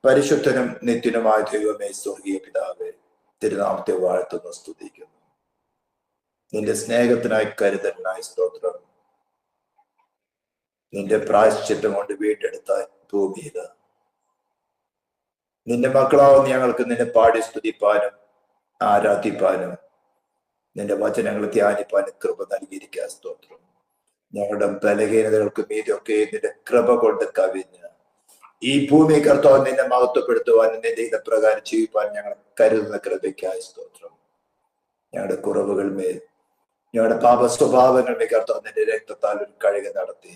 പരിശുദ്ധനും നിത്യനുമായ ദൈവമേ, സ്വർഗീയ പിതാവേ, തിരുനാമത്തെ വാഴ്ത്തുന്നു, സ്തുതിക്കുന്നു. നിന്റെ സ്നേഹത്തിനായി, കരുതലിനായി സ്തോത്രം. നിന്റെ പ്രായശ്ചിത്തം കൊണ്ട് വീണ്ടെടുത്ത ഭൂമിയിൽ നിന്റെ മക്കളാവുന്ന ഞങ്ങൾക്ക് നിന്നെ പാടി സ്തുതിപ്പാനും ആരാധിപ്പാനും നിന്റെ വചനങ്ങൾ ധ്യാനിപ്പാനും കൃപ നൽകിയിരിക്കുക. സ്തോത്രം. ഞങ്ങളുടെ ബലഹീനതകൾക്ക് മീതൊക്കെ നിന്റെ കൃപ കൊണ്ട് കവിഞ്ഞ് ഈ ഭൂമി കർത്താവ് നിന്നെ മഹത്വപ്പെടുത്തുവാനും നിന്റെ ഇതപ്രകാരം ജീവിപ്പാൻ ഞങ്ങൾ കരുതുന്ന കൃപയ്ക്കായി സ്തോത്രം. ഞങ്ങളുടെ കുറവുകൾ മേൽ, ഞങ്ങളുടെ പാപ സ്വഭാവങ്ങൾ മേൽ കർത്താവ് നിന്റെ രക്തത്താൽ ഒരു കഴുകി നടത്തി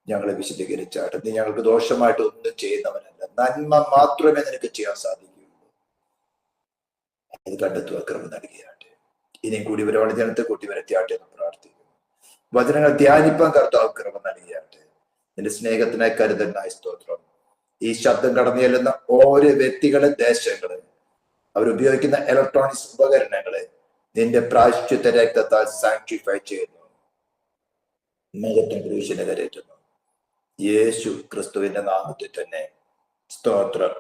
ഞങ്ങളെ വിശദീകരിച്ചാട്ട്. നീ ഞങ്ങൾക്ക് ദോഷമായിട്ട് ഒന്നും ചെയ്യുന്നവനല്ല, നന്മ മാത്രമേ നിനക്ക് ചെയ്യാൻ സാധിക്കുകയുള്ളൂ. അത് കണ്ടെത്തുക കൃപ നൽകിയാട്ടെ. ഇനിയും കൂടി വരവാണ് ജനത്തെ കൂട്ടി വരത്തിയാട്ടെ എന്ന് പ്രാർത്ഥിക്കുന്നു. വചനങ്ങൾ ധ്യാനിപ്പാൻ കർത്താവ് കൃപ നൽകിയാട്ടെ. നിന്റെ സ്നേഹത്തിനായി, കരുതലിനായി സ്തോത്രം. ഈ ശബ്ദം കടന്നു ചെല്ലുന്ന ഓരോ വ്യക്തികളെ, ദേശങ്ങളെ, അവരുപയോഗിക്കുന്ന ഇലക്ട്രോണിക്സ് ഉപകരണങ്ങളെ നിന്റെ പ്രായശ്ചിത്ത രക്തത്താൽ സാങ്ക്ടിഫൈ ചെയ്യുന്നു. മകത്വം ക്രൂശിനെ കരേറ്റുന്നു. യേശു ക്രിസ്തുവിന്റെ നാമത്തിൽ തന്നെ സ്തോത്രം.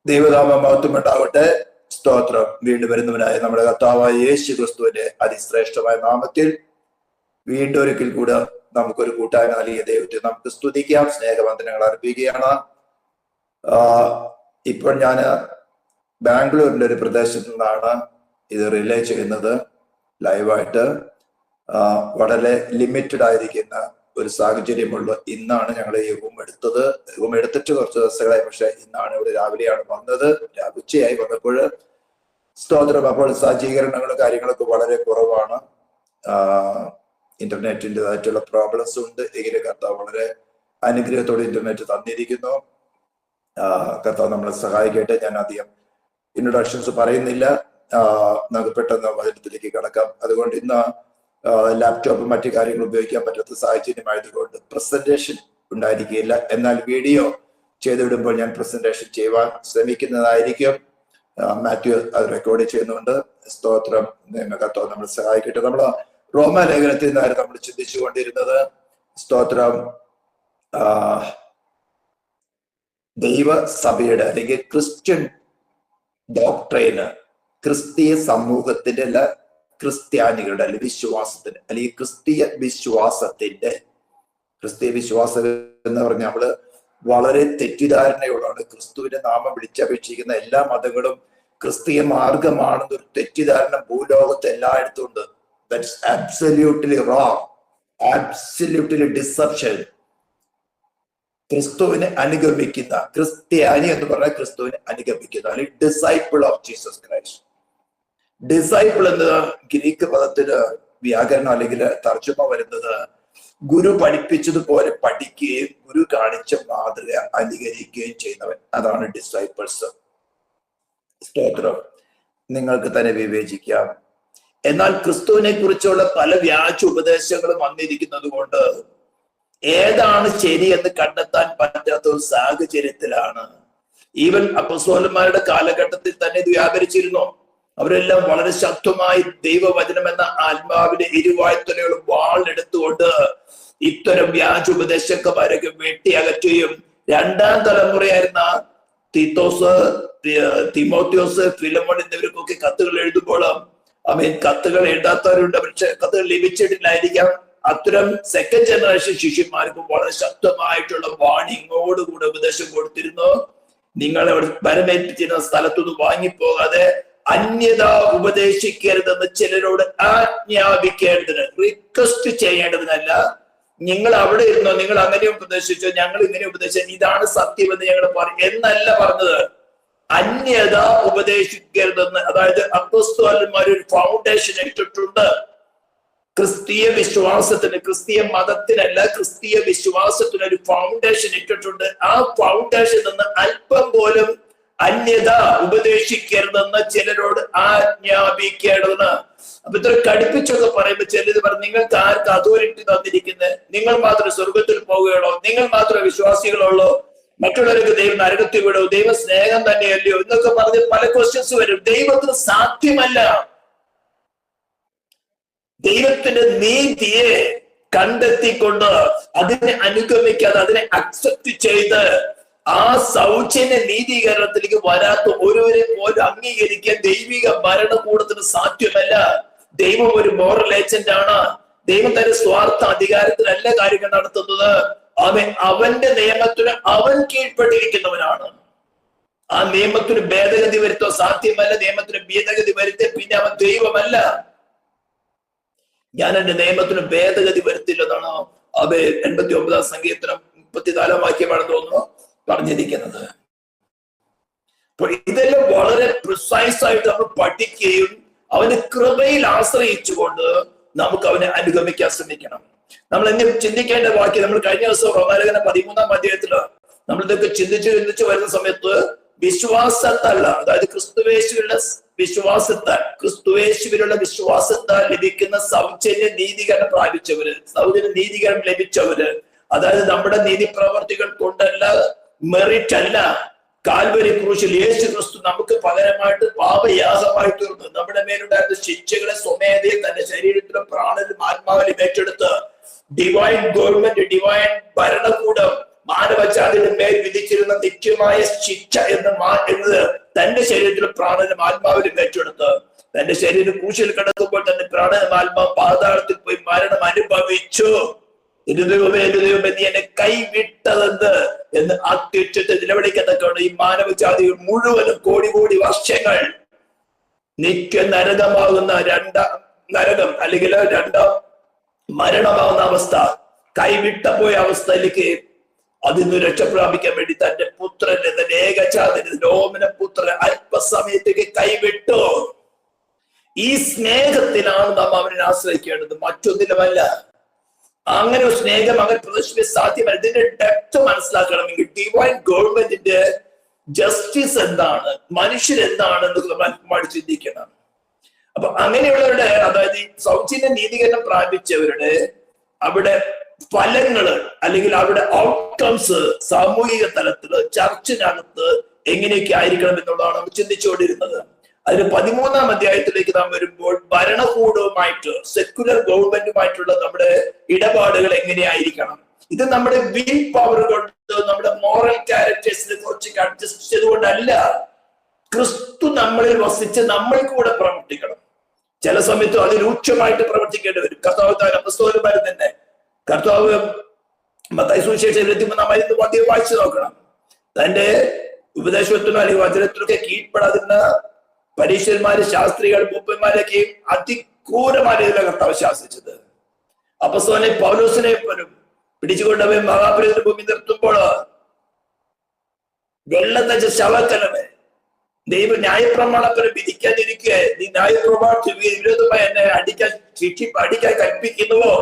ദൈവനാമം മഹത്വം ഉണ്ടാവട്ടെ. സ്തോത്രം. വീണ്ടും വരുന്നവനായ നമ്മുടെ കർത്താവായ യേശു ക്രിസ്തുവിന്റെ അതിശ്രേഷ്ഠമായ നാമത്തിൽ വീണ്ടും ഒരിക്കൽ കൂടെ നമുക്കൊരു കൂട്ടായ്മ നൽകിയ ദൈവത്തെ നമുക്ക് സ്തുതിക്കാം, സ്നേഹവന്ദനങ്ങൾ അർപ്പിക്കുകയാണ്. ഇപ്പോൾ ഞാൻ ബാംഗ്ലൂരിന്റെ ഒരു പ്രദേശത്ത് നിന്നാണ് ഇത് റിലേ ചെയ്യുന്നത് ലൈവായിട്ട്. വളരെ ലിമിറ്റഡ് ആയിരിക്കുന്ന ഒരു സാഹചര്യമുള്ള ഇന്നാണ് ഞങ്ങൾ ഈ റൂം എടുത്തത്. റൂം എടുത്തിട്ട് കുറച്ച് ദിവസങ്ങളായി, പക്ഷെ ഇന്നാണ് ഇവിടെ രാവിലെയാണ് വന്നത്. ഉച്ചയായി വന്നപ്പോൾ സ്തോത്രം. അപ്പോൾ സജ്ജീകരണങ്ങളും കാര്യങ്ങളൊക്കെ വളരെ കുറവാണ്. ഇന്റർനെറ്റിൻ്റെതായിട്ടുള്ള പ്രോബ്ലംസ് ഉണ്ട്. എങ്കിലും കർത്താവ് വളരെ അനുഗ്രഹത്തോടെ ഇന്റർനെറ്റ് തന്നിരിക്കുന്നു. കർത്താവ് നമ്മളെ സഹായിക്കട്ടെ. ഞാൻ അധികം ഇൻട്രൊഡക്ഷൻസ് പറയുന്നില്ല, നമുക്ക് പെട്ടെന്ന് വചനത്തിലേക്ക് കടക്കാം. അതുകൊണ്ട് ഇന്ന് ലാപ്ടോപ്പ് മറ്റു കാര്യങ്ങൾ ഉപയോഗിക്കാൻ പറ്റാത്ത സാഹചര്യമായതുകൊണ്ട് പ്രസന്റേഷൻ ഉണ്ടായിരിക്കുകയില്ല. എന്നാൽ വീഡിയോ ചെയ്തുവിടുമ്പോൾ ഞാൻ പ്രസന്റേഷൻ ചെയ്യുവാൻ ശ്രമിക്കുന്നതായിരിക്കും. മാത്യു അത് റെക്കോർഡ് ചെയ്യുന്നുണ്ട്. സ്തോത്രം. കർത്താവ് നമ്മളെ സഹായിക്കട്ടെ. നമ്മൾ റോമാലേഖനത്തിൽ നിന്നായിരുന്നു നമ്മൾ ചിന്തിച്ചു കൊണ്ടിരുന്നത്. സ്തോത്രം. ദൈവസഭയുടെ അല്ലെങ്കിൽ ക്രിസ്ത്യൻ ഡോക്ട്രൈന്, ക്രിസ്തീയ സമൂഹത്തിന്റെ അല്ല, ക്രിസ്ത്യാനികളുടെ അല്ലെങ്കിൽ വിശ്വാസത്തിന്റെ അല്ലെങ്കിൽ ക്രിസ്തീയ വിശ്വാസം എന്ന് പറഞ്ഞാൽ നമ്മള് വളരെ തെറ്റിദ്ധാരണയോടാണ് ക്രിസ്തുവിന്റെ നാമം വിളിച്ചപേക്ഷിക്കുന്ന എല്ലാ മതങ്ങളും ക്രിസ്തീയ മാർഗമാണെന്നൊരു തെറ്റിദ്ധാരണ ഭൂലോകത്ത് എല്ലായിടത്തും ഉണ്ട്. That's absolutely wrong. Absolutely deception. ക്രിസ്തുവിനെ അനുഗമിക്കുന്ന ക്രിസ്ത്യാനി എന്ന് പറഞ്ഞാൽ ക്രിസ്തുവിനെ അനുഗമിക്കുന്ന അല്ലെങ്കിൽ disciple of Jesus Christ. Disciple എന്ന ഗ്രീക്ക് പദത്തിന് വ്യാകരണം അല്ലെങ്കിൽ തർജ്ജമ വരുന്നത് ഗുരു പഠിപ്പിച്ചതുപോലെ പഠിക്കുകയും ഗുരു കാണിച്ച മാതൃക അനുകരിക്കുകയും ചെയ്യുന്നവൻ. അതാണ് ഡിസൈപ്പിൾസ്. സ്തോത്രം. നിങ്ങൾക്ക് തന്നെ വിവേചിക്കാം. എന്നാൽ ക്രിസ്തുവിനെ കുറിച്ചുള്ള പല വ്യാജ ഉപദേശങ്ങളും വന്നിരിക്കുന്നത് കൊണ്ട് ഏതാണ് ശരിയെന്ന് കണ്ടെത്താൻ പറ്റാത്ത ഒരു സാഹചര്യത്തിലാണ്. ഈവൻ അപ്പോസ്തലന്മാരുടെ കാലഘട്ടത്തിൽ തന്നെ ഇത് വ്യാപരിച്ചിരുന്നു. അവരെല്ലാം വളരെ ശക്തമായി ദൈവവചനം എന്ന ആത്മാവിന്റെ ഇരുവായ്ത്തലകളും വാളെടുത്തുകൊണ്ട് ഇത്തരം വ്യാജ ഉപദേശക്കന്മാരൊക്കെ വെട്ടിയകറ്റുകയും രണ്ടാം തലമുറയായിരുന്ന തിമോത്തിയോസ്, ഫിലമോൻ എന്നിവർക്കൊക്കെ കത്തുകൾ എഴുതുമ്പോൾ കത്തുകൾ എഴുതാത്തവരുണ്ട്, പക്ഷെ കത്തുകൾ ലഭിച്ചിട്ടില്ലായിരിക്കാം. അത്തരം സെക്കൻഡ് ജനറേഷൻ ശിഷ്യന്മാർക്ക് വളരെ ശക്തമായിട്ടുള്ള വാണിങ്ങോടുകൂടെ ഉപദേശം കൊടുത്തിരുന്നു. നിങ്ങളെ വരമേൽപ്പിച്ചിരുന്ന സ്ഥലത്തുനിന്ന് വാങ്ങിപ്പോകാതെ അന്യത ഉപദേശിക്കരുതെന്ന് ചിലരോട് ആജ്ഞാപിക്കേണ്ടതിന്, റിക്വസ്റ്റ് ചെയ്യേണ്ടതിനല്ല. നിങ്ങൾ അവിടെ ഇരുന്നോ, നിങ്ങൾ അങ്ങനെ ഉപദേശിച്ചോ, ഞങ്ങൾ ഇങ്ങനെ ഉപദേശിച്ചോ, ഇതാണ് സത്യമെന്ന് ഞങ്ങൾ പറയും എന്നല്ല പറഞ്ഞത്. അന്യത ഉപദേശിക്കരുതെന്ന്. അതായത് അപ്പോസ്തലന്മാർ ഒരു ഫൗണ്ടേഷൻ ഇട്ടിട്ടുണ്ട്. ക്രിസ്തീയ വിശ്വാസത്തിന്, ക്രിസ്തീയ മതത്തിനല്ല, ക്രിസ്തീയ വിശ്വാസത്തിന് ഒരു ഫൗണ്ടേഷൻ ഇട്ടിട്ടുണ്ട്. ആ ഫൗണ്ടേഷൻ നിന്ന് അല്പം പോലും അന്യത ഉപദേശിക്കരുതെന്ന് ചിലരോട് ആജ്ഞാപിക്കേണ്ടതെന്ന്. അപ്പൊ ഇത്ര കടുപ്പിച്ചൊക്കെ പറയുമ്പോ ചിലത് പറഞ്ഞു, നിങ്ങൾക്ക് ആർക്ക് അതോറിറ്റി തന്നിരിക്കുന്നത്? നിങ്ങൾ മാത്രം സ്വർഗത്തിൽ പോവുകയുള്ളോ? നിങ്ങൾ മാത്രം വിശ്വാസികളുള്ളോ? മറ്റുള്ളവർക്ക് ദൈവം നരകത്തിൽ വിടോ? ദൈവ സ്നേഹം തന്നെയല്ലയോ എന്നൊക്കെ പറഞ്ഞ് പല ക്വസ്റ്റ്യൻസ് വരും. ദൈവത്തിന് സാധ്യമല്ല. ദൈവത്തിന്റെ നീതിയെ കണ്ടെത്തിക്കൊണ്ട് അതിനെ അനുഗമിക്കാതെ അതിനെ അക്സെപ്റ്റ് ചെയ്ത് ആ സൗജന്യ നീതീകരണത്തിലേക്ക് വരാത്ത ഒരുവരെ പോലും അംഗീകരിക്കാൻ ദൈവിക ഭരണകൂടത്തിന് സാധ്യമല്ല. ദൈവം ഒരു മോറൽ ഏജന്റ് ആണ്. ദൈവം തന്റെ സ്വാർത്ഥ അധികാരത്തിലല്ല കാര്യങ്ങൾ നടത്തുന്നത്. അവന്റെ നിയമത്തിന് അവൻ കീഴ്പ്പെട്ടിരിക്കുന്നവനാണ്. ആ നിയമത്തിന് ഭേദഗതി വരുത്തോ സാധ്യമല്ല. നിയമത്തിന് ഭേദഗതി വരുത്തിയ പിന്നെ അവൻ ദൈവമല്ല. ഞാൻ എന്റെ നിയമത്തിന് ഭേദഗതി വരുത്തില്ലെന്നാണ് അത് 89 സങ്കീർത്തനം 34 വാക്യമാണെന്ന് തോന്നുന്നു പറഞ്ഞിരിക്കുന്നത്. അപ്പോൾ ഇതെല്ലാം വളരെ പ്രിസൈസ് ആയിട്ട് നമ്മൾ പഠിക്കുകയും അവന്റെ കൃപയിൽ ആശ്രയിച്ചുകൊണ്ട് നമുക്ക് അവനെ അനുഗമിക്കാൻ ശ്രമിക്കണം. നമ്മൾ എങ്ങനെ ചിന്തിക്കേണ്ട വാക്യം നമ്മൾ കഴിഞ്ഞ ദിവസം റോമാലേഖനം 13-ാം അധ്യായത്തില് നമ്മൾ ഇതൊക്കെ ചിന്തിച്ചു വരുന്ന സമയത്ത് വിശ്വാസത്തല്ല, അതായത് ക്രിസ്തുവേശുവിലുള്ള വിശ്വാസത്താൽ ലഭിക്കുന്ന സൗജന്യ നീതീകരണം പ്രാപിച്ചവര്, സൗജന്യ നീതീകരണം ലഭിച്ചവര്, അതായത് നമ്മുടെ നീതി പ്രവർത്തികൾ കൊണ്ടല്ല, മെറിറ്റ് അല്ല, കാൽവരി ക്രൂശിൽ യേശു ക്രിസ്തു നമുക്ക് പകരമായിട്ട് പാപയാഗമായി തീർന്നു. നമ്മുടെ മേലുണ്ടായിരുന്ന ശിക്ഷകളെ സ്വമേധയിൽ തന്റെ ശരീരത്തിലും പ്രാണനും ആത്മാവിലും ഏറ്റെടുത്ത് ഡിവൈൻ ഗവൺമെന്റ്, ഡിവൈൻ ഭരണകൂടം മാനവജാതിയുടെ മേൽ വിധിച്ചിരുന്ന നിത്യമായ ശിക്ഷ എന്നത് തന്റെ ശരീരത്തിലും പ്രാണനും ആത്മാവിലും ഏറ്റെടുത്ത് തന്റെ ശരീരം ക്രൂശിൽ കിടക്കുമ്പോൾ തന്നെ പ്രാണനും ആത്മാവ് പാതാളത്തിൽ പോയി മരണം അനുഭവിച്ചു. ദൈവമേ നീ എന്നെ കൈവിട്ടതെന്ത് എന്ന് അത്യുച്ചത്തിൽ നിലവിളിക്കത്തക്കാണ്. ഈ മാനവജാതികൾ മുഴുവനും കോടി വർഷങ്ങൾ നിത്യ നരകമാകുന്ന രണ്ടാം നരകം അല്ലെങ്കിൽ രണ്ടാം മരണമാകുന്ന അവസ്ഥ, കൈവിട്ട പോയ അവസ്ഥയിലേക്ക് അതിന്ന് രക്ഷപ്രാപിക്കാൻ വേണ്ടി തന്റെ പുത്രന്റെ, തന്റെ ഏകജാതന്റെ ഓമന പുത്രൻ അല്പസമയത്തേക്ക് കൈവിട്ടു. ഈ സ്നേഹത്തിലാണ് നാം അവനെ ആശ്രയിക്കേണ്ടത്, മറ്റൊന്നിലുമല്ല. അങ്ങനെ ഒരു സ്നേഹം അങ്ങനെ പ്രദർശിപ്പിക്കാൻ സാധ്യമല്ല. ഇതിന്റെ ഡെപ്ത് മനസ്സിലാക്കണമെങ്കിൽ ഡിവൈൻ ഗവൺമെന്റിന്റെ ജസ്റ്റിസ് എന്താണ്, മനുഷ്യരെന്താണ് എന്ന് നമ്മൾ ചിന്തിക്കണം. അപ്പൊ അങ്ങനെയുള്ളവരുടെ, അതായത് സൗജന്യ നീതീകരണം പ്രാപിച്ചവരുടെ അവിടെ ഫലങ്ങള് അല്ലെങ്കിൽ അവിടെ ഔട്ട്കംസ് സാമൂഹിക തലത്തില് ചർച്ചിനകത്ത് എങ്ങനെയൊക്കെ ആയിരിക്കണം എന്നുള്ളതാണ് നമ്മൾ ചിന്തിച്ചുകൊണ്ടിരുന്നത്. അതിന് 13-ാം അധ്യായത്തിലേക്ക് നാം വരുമ്പോൾ ഭരണകൂടവുമായിട്ട്, സെക്യുലർ ഗവൺമെന്റുമായിട്ടുള്ള നമ്മുടെ ഇടപാടുകൾ എങ്ങനെയായിരിക്കണം, ഇത് നമ്മുടെ വിൽ പവർ കൊണ്ട്, നമ്മുടെ മോറൽ ക്യാരക്ടേഴ്സിനെ കുറച്ച് അഡ്ജസ്റ്റ് ചെയ്തുകൊണ്ടല്ല, ക്രിസ്തു നമ്മളിൽ വസിച്ച് നമ്മൾ കൂടെ പ്രവർത്തിക്കണം. ചില സമയത്ത് അതിരൂക്ഷമായിട്ട് പ്രവർത്തിക്കേണ്ടി വരും. കർത്താവ് അപ്പസ്തോലന്മാർ തന്നെ, കർത്താവ് മത്തായി സുവിശേഷം 23-ാം അധ്യായം വായിച്ചു നോക്കണം. തന്റെ ഉപദേശത്തിനോ അല്ലെങ്കിൽ വചനത്തിനൊക്കെ കീഴ്പ്പെടാതിരുന്ന പരീക്ഷന്മാര്, ശാസ്ത്രികൾ, മൂപ്പന്മാരൊക്കെയും അതിക്രൂരമായിട്ടുള്ള കർത്താവ് ശാസിച്ചത്. അപ്പസ്തോലനെ പൗലോസിനെ പോലും പിടിച്ചുകൊണ്ടവൻ മഹാപുരത്തിന് ഭൂമി നിർത്തുമ്പോൾ വെള്ളത്തച്ച ശവക്കലമേ, ദൈവം ന്യായപ്രമാണത്തിന് വിധിക്കാതിരിക്കെ നീ ന്യായപ്രമാണത്തിന് വിരോധമായി എന്നെ അടിക്കാൻ കൽപ്പിക്കുന്നുവോ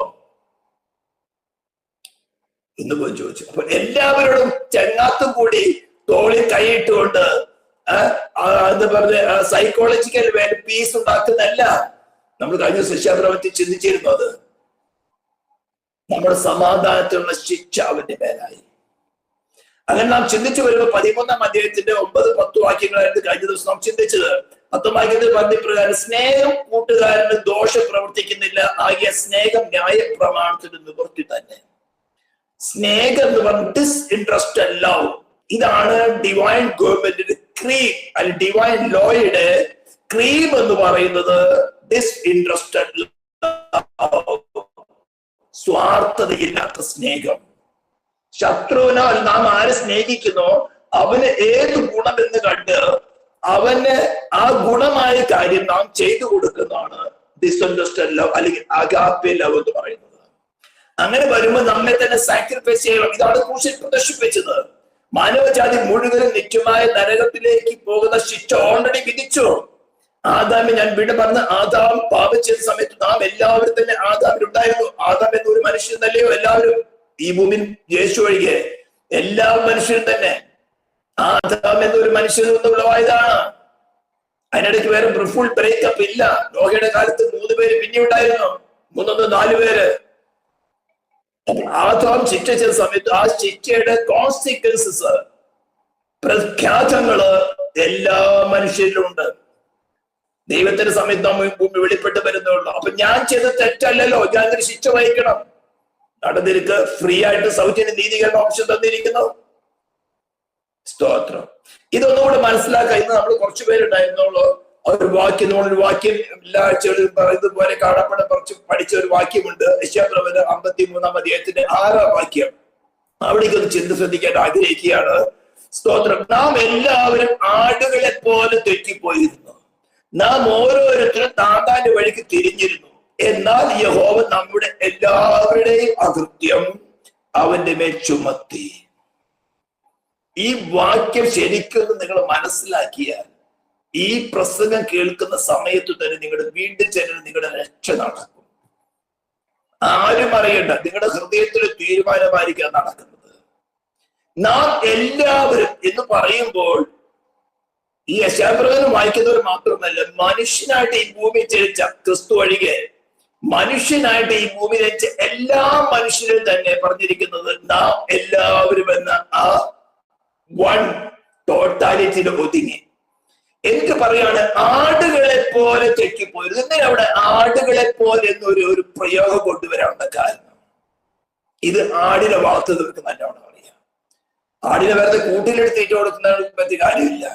എന്ന് പോയി ചോദിച്ചു. അപ്പൊ എല്ലാവരോടും ചങ്ങാത്തും കൂടി തോളിൽ കൈയിട്ടുകൊണ്ട് എന്ന് പറഞ്ഞ് സൈക്കോളജിക്കൽ പീസ് ഉണ്ടാക്കുന്നതല്ല നമ്മൾ കഴിഞ്ഞ ശിക്ഷാപ്രവൃത്തി ചിന്തിച്ചിരുന്നു. അത് നമ്മുടെ സമാധാനത്തിനുള്ള ശിക്ഷ അവന്റെ മേലായി. അങ്ങനെ നാം ചിന്തിച്ചു വരുമ്പോൾ 13-ാം അധ്യായത്തിന്റെ 9-10 വാക്യങ്ങളായിരുന്നു കഴിഞ്ഞ ദിവസം നാം ചിന്തിച്ചത്. 10-ാം വാക്യത്തിൽ പറഞ്ഞ പ്രകാരം സ്നേഹം കൂട്ടുകാരന് ദോഷം പ്രവർത്തിക്കുന്നില്ല, ആകിയ സ്നേഹം ന്യായപ്രമാണത്തിന് നിവൃത്തി തന്നെ. സ്നേഹം എന്ന് പറഞ്ഞ ഡിസ്ഇൻട്രസ്റ്റഡ് ലവ്, ഇതാണ് ഡിവൈൻ ഗവൺമെന്റിന്റെ ക്രീം, അല്ലെങ്കിൽ ഡിവൈൻ ലോയുടെ ക്രീം എന്ന് പറയുന്നത്. ഡിസ്ഇൻട്രസ്റ്റഡ് ലവ്, സ്വാർത്ഥതയില്ലാത്ത സ്നേഹം. ശത്രുവിനാൽ നാം ആരെ സ്നേഹിക്കുന്നോ അവന് ഏത് ഗുണമെന്ന് കണ്ട് അവന് ആ ഗുണമായ കാര്യം നാം ചെയ്തു കൊടുക്കുന്നതാണ് ഡിസ്ഇൻട്രസ്റ്റഡ് ലവ് അല്ലെങ്കിൽ അഗാപ്പെ ലവ് എന്ന് പറയുന്നത്. അങ്ങനെ വരുമ്പോൾ നമ്മെ തന്നെ സാക്രിഫൈസ് ചെയ്യണം. ഇതാണ് ക്രൂശിൽ പ്രദർശിപ്പിച്ചത്. മാനവജാതി മുഴുവനും നിത്യമായ നരകത്തിലേക്ക് പോകുന്ന ശിക്ഷ ഓൾറെഡി വിധിച്ചു. ആദാമെ ഞാൻ വീണ്ടും പറഞ്ഞ, ആദാം പാപം ചെയ്ത സമയത്ത് നാം എല്ലാവരും തന്നെ ആദാമിലുണ്ടായിരുന്നു. ആദാം എന്നൊരു മനുഷ്യൻ തന്നെയോ എല്ലാവരും ഈ ഭൂമിയിൽ യേശു ഒഴികെ എല്ലാ മനുഷ്യരും തന്നെ ആദാം എന്നൊരു മനുഷ്യനിൽ നിന്ന് ഉളവായതാണ്. അതിനിടയ്ക്ക് വേറെ ഫുൾ ബ്രേക്കപ്പ് ഇല്ല. നോഹയുടെ കാലത്ത് 3 പേര് പിന്നെ ഉണ്ടായിരുന്നു, 4 പേര്. ആദാം ശിക്ഷ ചെയ്ത സമയത്ത് ആ ശിക്ഷയുടെ കോൺസിക്വൻസസ്, പ്രഖ്യാതങ്ങള് എല്ലാ മനുഷ്യരിലും ഉണ്ട്. ദൈവത്തിന്റെ സമയത്ത് നമ്മൾ ഭൂമി വെളിപ്പെട്ട് വരുന്നുള്ളൂ. അപ്പൊ ഞാൻ ചെയ്ത തെറ്റല്ലല്ലോ, ഞാൻ ഇതിന് ശിക്ഷ വഹിക്കണം. നടന്നിരിക്ക് ഫ്രീ ആയിട്ട് സൗജന്യ നീതീകരണ ഓപ്ഷൻ തന്നിരിക്കുന്നു. സ്തോത്രം. ഇതൊന്നുകൂടെ മനസ്സിലാക്കാൻ ഇന്ന് നമ്മൾ കുറച്ചു പേരുണ്ടായിരുന്നുള്ളൂ. ഒരു വാക്യം, നമ്മളൊരു വാക്യം എല്ലാ ആഴ്ചകളിലും പറയുന്നത് പോലെ കാണപ്പെടാൻ കുറച്ച് പഠിച്ച ഒരു വാക്യമുണ്ട്. യെശയ്യാപ്രവചനം 53-ാം അധ്യായത്തിന്റെ 6-ാം വാക്യം. അവിടേക്ക് ഒന്ന് ചിന്ത ശ്രദ്ധിക്കാൻ ആഗ്രഹിക്കുകയാണ്. സ്തോത്രം. നാം എല്ലാവരും ആടുകളെ പോലെ തെറ്റിപ്പോയിരുന്നു, നാം ഓരോരുത്തരും താന്താന്റെ വഴിക്ക് തിരിഞ്ഞിരുന്നു. എന്നാൽ യഹോവ നമ്മുടെ എല്ലാവരുടെയും അകൃത്യം അവന്റെ മേൽ ചുമത്തി. ഈ വാക്യം ശരിക്കും നിങ്ങൾ മനസ്സിലാക്കിയാൽ ഈ പ്രസംഗം കേൾക്കുന്ന സമയത്ത് തന്നെ നിങ്ങളുടെ വീണ്ടും ചെല്ലുന്ന നിങ്ങളുടെ രക്ഷ നടക്കും. ആരും അറിയണ്ട, നിങ്ങളുടെ ഹൃദയത്തിൽ തീരുമാനമായിരിക്കാൻ നടക്കുന്നത്. നാം എല്ലാവരും എന്ന് പറയുമ്പോൾ ഈ യെശയ്യാപ്രവചനം വായിക്കുന്നവർ മാത്രമല്ല, മനുഷ്യനായിട്ട് ഈ ഭൂമി ചലിച്ച ക്രിസ്തു ഒഴികെ മനുഷ്യനായിട്ട് ഈ ഭൂമി ചലിച്ച എല്ലാ മനുഷ്യരും തന്നെ പറഞ്ഞിരിക്കുന്നത് നാം എല്ലാവരും എന്ന ആ വൺ ടോട്ടാലിറ്റിയിൽ ഒതുങ്ങി. എനിക്ക് പറയാണ്, ആടുകളെ പോലെ തെറ്റിപ്പോയത്. എന്തിനാ അവിടെ ആടുകളെ പോലെ എന്നൊരു പ്രയോഗം കൊണ്ടുവരാനുള്ള കാരണം? ഇത് ആടിനെ വളർത്തുന്നവർക്ക് നല്ലോണം അറിയാം. ആടിനെ വെറുതെ കൂട്ടിലെടുത്ത് തീറ്റ കൊടുക്കുന്ന പറ്റിയ കാര്യമില്ല.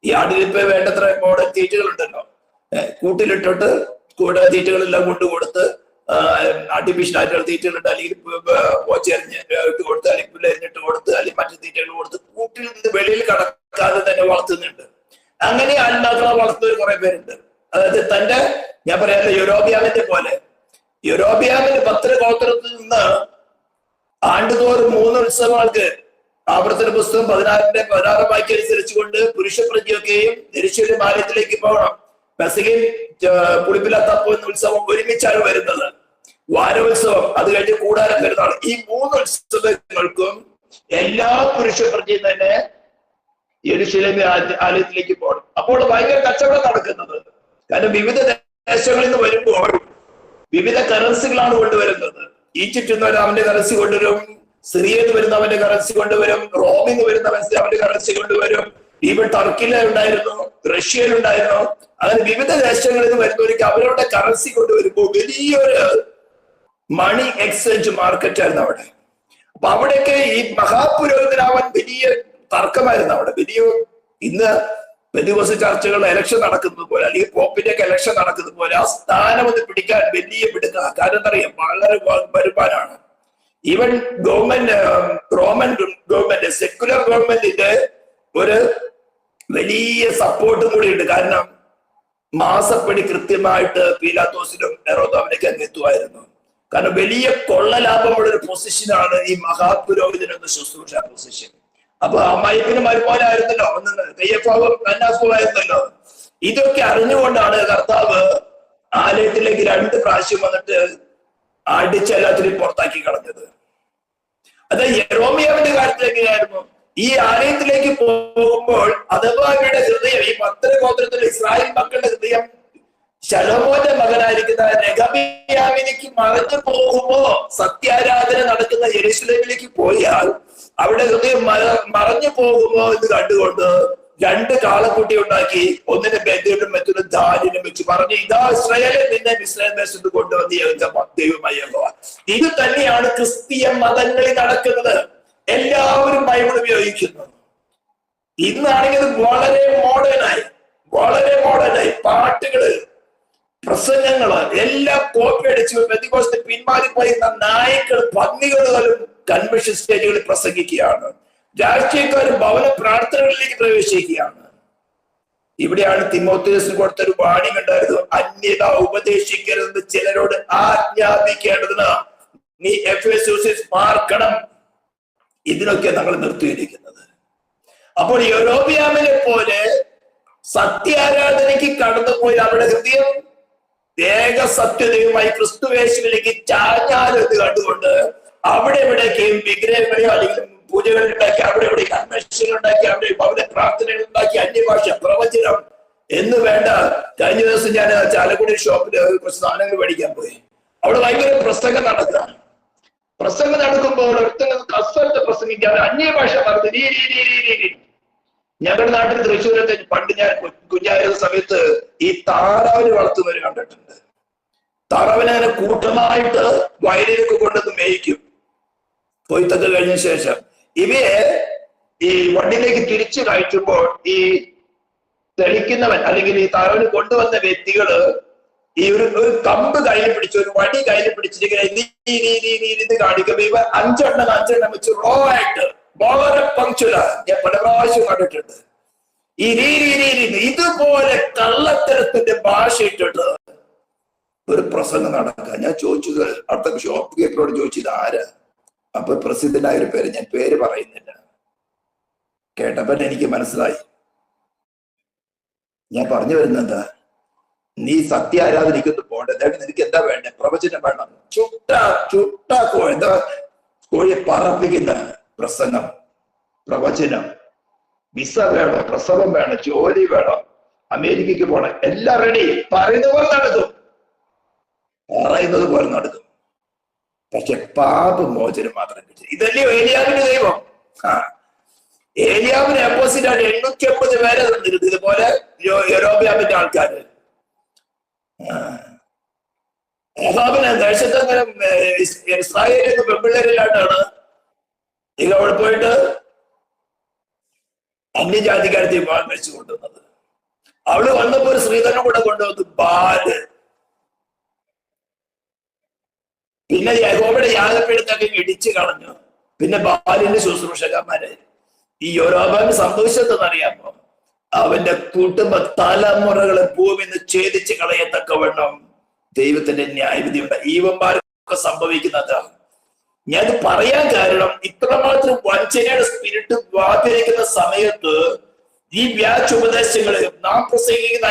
ഈ ആടിനിപ്പോ വേണ്ടത്ര മോഡൽ തീറ്റകളുണ്ടല്ലോ, കൂട്ടിലിട്ടിട്ട് കൂടെ തീറ്റകളെല്ലാം കൊണ്ട് കൊടുത്ത് ആർട്ടിഫിഷ്യൽ ആയിട്ടുള്ള തീറ്റകളുണ്ട്, അല്ലെങ്കിൽ പോച്ചെറിഞ്ഞ് ഇട്ട് കൊടുത്ത്, അല്ലെങ്കിൽ പുല്ലരിഞ്ഞിട്ട് കൊടുത്ത്, അല്ലെങ്കിൽ മറ്റു തീറ്റകൾ കൊടുത്ത് കൂട്ടിൽ നിന്ന് വെളിയിൽ കടക്കാതെ തന്നെ വളർത്തുന്നുണ്ട്. അങ്ങനെ ആത്മാക്കളെ വളർത്തുന്നവർ കുറെ പേരുണ്ട്. അതായത് തന്റെ, ഞാൻ പറയാം, യൊരോബിയാമിന്റെ പോലെ. യൊരോബിയാമിന്റെ 10 ഗോത്രത്തിൽ നിന്ന് ആണ്ടുതോറും 3 ഉത്സവങ്ങൾക്ക് ആവർത്തന പുസ്തകം 16 വാക്യം അനുസരിച്ചുകൊണ്ട് പുരുഷപ്രജയൊക്കെയും യെരൂശലേം ആലയത്തിലേക്ക് പോകണം. പെസഹയും പുളിപ്പില്ലാത്തപ്പം എന്ന ഉത്സവം ഒരുമിച്ചാണ് വരുന്നത്. വാരോത്സവം, അത് കഴിഞ്ഞ് കൂടാരം പെരുന്നാൾ. ഈ 3 ഉത്സവങ്ങൾക്കും എല്ലാ പുരുഷപ്രജയും തന്നെ യെരൂശലേം ആലയത്തിലേക്ക് പോകണം. അപ്പോൾ ഭയങ്കര കച്ചവടം നടക്കുന്നത്. കാരണം വിവിധ ദേശങ്ങളിൽ നിന്ന് വരുമ്പോൾ വിവിധ കറൻസികളാണ് കൊണ്ടുവരുന്നത്. ഈജിപ്തിൽ നിന്ന് അവന്റെ കറൻസി കൊണ്ടുവരും, സിറിയയിൽ നിന്ന് വരുന്നവന്റെ കറൻസി കൊണ്ടുവരും, റോമിൽ നിന്ന് വരുന്നവൻ അവന്റെ കറൻസി കൊണ്ടുവരും. ഈവൻ ടർക്കിയിലെ ഉണ്ടായിരുന്നു, റഷ്യയിലുണ്ടായിരുന്നു. അങ്ങനെ വിവിധ ദേശങ്ങളിൽ നിന്ന് വരുന്നവർക്ക് അവരുടെ കറൻസി കൊണ്ടുവരുമ്പോൾ വലിയൊരു മണി എക്സ്ചേഞ്ച് മാർക്കറ്റായിരുന്നു അവിടെ. അപ്പൊ അവിടെയൊക്കെ ഈ മഹാപുരോഹിതനാവൻ വലിയ തർക്കമായിരുന്നു അവിടെ. വലിയ, ഇന്ന് പെന്തിക്കോസ്ത് ചർച്ചകൾ ഇലക്ഷൻ നടക്കുന്നത് പോലെ, അല്ലെങ്കിൽ പോപ്പിന്റെ ഒക്കെ ഇലക്ഷൻ നടക്കുന്നത് പോലെ ആ സ്ഥാനം ഒന്ന് പിടിക്കാൻ വലിയ പിടുക്ക. കാരണം എന്താ അറിയാം, വളരെ വരുമാനമാണ്. Even government, Roman government, secular ഗവൺമെന്റിന്റെ ഒരു വലിയ സപ്പോർട്ടും കൂടി ഉണ്ട്. കാരണം മാസപ്പടി കൃത്യമായിട്ട് പീലാത്തോസിനും ഹെറോദാവിനൊക്കെ അങ്ങ് എത്തുമായിരുന്നു. കാരണം വലിയ കൊള്ള ലാഭമുള്ള ഒരു പൊസിഷനാണ് ഈ മഹാപുരോഹിതനെന്ന ശുശ്രൂഷ പൊസിഷൻ. അപ്പൊ അമ്മായിപ്പിന് മരുമോനായിരുന്നല്ലോ, കയ്യപ്പാവും കന്നാസും ആയിരുന്നല്ലോ. ഇതൊക്കെ അറിഞ്ഞുകൊണ്ടാണ് കർത്താവ് ആലയത്തിലേക്ക് 2 പ്രാവശ്യം വന്നിട്ട് അടിച്ചെല്ലാത്തിനും പുറത്താക്കി കളഞ്ഞത്. അത് യെരോമിയാവിന്റെ കാര്യത്തിൽ എങ്ങനെയായിരുന്നു? ഈ ആലയത്തിലേക്ക് പോകുമ്പോൾ അഥവാ അവരുടെ ഹൃദയം, ഈ 10 ഗോത്രത്തിലെ ഇസ്രായേൽ മക്കളുടെ ഹൃദയം ശലോമോന്റെ മകനായിരിക്കുന്ന രെഹബിയാമിലേക്ക് മറഞ്ഞു പോകുമ്പോ സത്യാരാധന നടക്കുന്ന യെരൂശലേമിലേക്ക് പോയാൽ അവിടെ ഹൃദയം മറഞ്ഞു പോകുമോ എന്ന് കണ്ടുകൊണ്ട് 2 കാളക്കുട്ടി ഉണ്ടാക്കി, ഒന്നിനെ ബേഥേലും മറ്റൊരു ദാനിനും വെച്ച് പറഞ്ഞു, ഇതാ ഇസ്രായേലെ നിന്നെ ഇസ്രായേൽ ദേശത്ത് കൊണ്ടുവന്ന് ദൈവമായ യഹോവ. ഇത് തന്നെയാണ് ക്രിസ്തീയ മതങ്ങളിൽ നടക്കുന്നത്. എല്ലാവരും ബൈബിൾ ഉപയോഗിക്കുന്നു. ഇന്നാണെങ്കിൽ വളരെ മോഡേണായി പാട്ടുകള്, പ്രസംഗങ്ങള് എല്ലാം കോപ്പി അടിച്ച് പെന്തിക്കോസ്ത് പിന്മാറിപ്പോയിരുന്ന നായ്ക്കൾ, പന്നികളും കൺവെൻഷൻ സ്റ്റേജുകളിൽ പ്രസംഗിക്കുകയാണ്. രാഷ്ട്രീയക്കാരും ഭവന പ്രാർത്ഥനകളിലേക്ക് പ്രവേശിക്കുകയാണ്. ഇവിടെയാണ് തിമോഥെയോസിന് കൊടുത്തൊരു വാണിംഗ് ഉണ്ടായിരുന്നു, അന്യത ഉപദേശിക്കരുതെന്ന് ചിലരോട് ആജ്ഞാപിക്കേണ്ടതിന് നീ എഫെസോസിൽ പാർക്കണം. ഇതിനൊക്കെ നമ്മൾ നിർത്തിയിരിക്കുന്നത്. അപ്പോൾ യൊരോബിയാമിനെ പോലെ സത്യാരാധനയ്ക്ക് കടന്നുപോയി അവരുടെ ഹൃദയം ഏക സത്യതയുമായി ക്രിസ്തുവേശുവിലേക്ക് ചാഞ്ഞാലെന്ന് കണ്ടുകൊണ്ട് അവിടെ ഇവിടേക്കും വിഗ്രഹങ്ങളെയോ അല്ലെങ്കിൽ പൂജകൾ ഉണ്ടാക്കി, അവിടെ ഇവിടെ കൺവെൻഷൻ ഉണ്ടാക്കി, അവിടെ ഭവന പ്രാർത്ഥനകൾ ഉണ്ടാക്കി, അന്യഭാഷ പ്രവചനം എന്ന് വേണ്ട. കഴിഞ്ഞ ദിവസം ഞാൻ ചാലക്കുടി ഷോപ്പിൽ കുറച്ച് സാധനങ്ങൾ മേടിക്കാൻ പോയി. അവിടെ ഭയങ്കര പ്രസംഗം നടക്കുകയാണ്. പ്രസംഗം നടക്കുമ്പോൾ കസരത്ത് പ്രസംഗിക്കാതെ അന്യഭാഷ പറഞ്ഞു. ഞങ്ങളുടെ നാട്ടിൽ തൃശ്ശൂരത്തെ പണ്ട് ഞാൻ കുഞ്ഞായിരുന്ന സമയത്ത് ഈ താറാവിന് വളർത്തുന്നവർ കണ്ടിട്ടുണ്ട്. താറാവിനെ അങ്ങനെ കൂട്ടമായിട്ട് വയലിലേക്ക് കൊണ്ടുവന്ന് മേയ്ക്കും. കൊയ്ത്തൊക്കെ കഴിഞ്ഞ ശേഷം ഇവയെ ഈ വണ്ടിയിലേക്ക് തിരിച്ചു കയറ്റുമ്പോൾ ഈ തെളിക്കുന്നവൻ അല്ലെങ്കിൽ ഈ തറവിന് കൊണ്ടുവന്ന വ്യക്തികള് ഈ ഒരു കമ്പ് കയ്യിൽ പിടിച്ച് ഒരു വടി കയ്യിൽ പിടിച്ചിരിക്കുന്ന കാണിക്കുമ്പോ ഇവ അഞ്ചെണ്ണം വെച്ച് റോ ആയിട്ട് വളരെ പങ്ക്ച്വല ഞാൻ പല പ്രാവശ്യം കണ്ടിട്ടുണ്ട്. ഈ രീതി ഇതുപോലെ കള്ളത്തരത്തിന്റെ ഭാഷ ഇട്ടിട്ട് ഒരു പ്രസംഗം നടക്കുക. ഞാൻ ചോദിച്ചത് അടുത്ത ഷോപ്പ് കീപ്പറോട് ചോദിച്ചത് ആരാ? അപ്പൊ പ്രസിദ്ധനായ ഒരു പേര്, ഞാൻ പേര് പറയുന്നില്ല, കേട്ടപ്പോ എനിക്ക് മനസ്സിലായി. ഞാൻ പറഞ്ഞു വരുന്നത്, നീ സത്യാരാധനയ്ക്കൊന്ന് പോകേണ്ടത്, നിനക്ക് എന്താ വേണ്ടേ? പ്രവചനം വേണം. ചുട്ട എന്താ കോഴിയെ പറപ്പിക്കുന്ന പ്രസംഗം, പ്രവചനം, വിസ വേണം, പ്രസവം വേണം, ജോലി വേണം, അമേരിക്കക്ക് പോണം, എല്ലാം റെഡി. പറയുന്നത് പോലെ നടക്കും, പറയുന്നത് പോലെ നടക്കും. പക്ഷെ പാപമോചനം മാത്രം കിട്ടും. ഇതല്ലയോ ഏലിയാവിന്റെ ദൈവം? ഏലിയാവിന് അപ്പോസിറ്റാണ് 850 പേരെ തന്നിരുന്നത് ഇതുപോലെ യൊരോബെയാമിന്റെ ആൾക്കാര്. ആഹാബിന് ദേശത്ത് അങ്ങനെ ഇസ്രായേലിൽ പെൺപിള്ളേരിലായിട്ടാണ് ഇവ അവിടെ പോയിട്ട് അന്യജാതിക്കാരത്തെ വിവാഹം കഴിച്ചു കൊണ്ടുവന്നത്. അവള് വന്നപ്പോ ഒരു സ്ത്രീധനം കൂടെ കൊണ്ടുവന്നു, ബാല്. പിന്നെ യഹോവയുടെ യാഗപീഠത്തൊക്കെ ഇടിച്ചു കളഞ്ഞു. പിന്നെ ബാലിന്റെ ശുശ്രൂഷകന്മാരെ. ഈ യൊരോബാമിന് സംഭവിച്ചതെന്നറിയാമോ? അവന്റെ കുടുംബ തലമുറകളെ ഭൂമിന്ന് ഛേദിച്ച് കളയത്തക്കവണ്ണം ദൈവത്തിന്റെ ന്യായവിധി ഉണ്ട്. ഈവന്മാർക്കൊക്കെ സംഭവിക്കുന്നത്. ഞാൻ പറയാൻ കാരണം, ഇത്രമാത്രം വഞ്ചനയുടെ സ്പിരിറ്റ് വ്യാപരിക്കുന്ന സമയത്ത് ഈ വ്യാജോപദേശങ്ങള് നാം പ്രസംഗിക്കുന്ന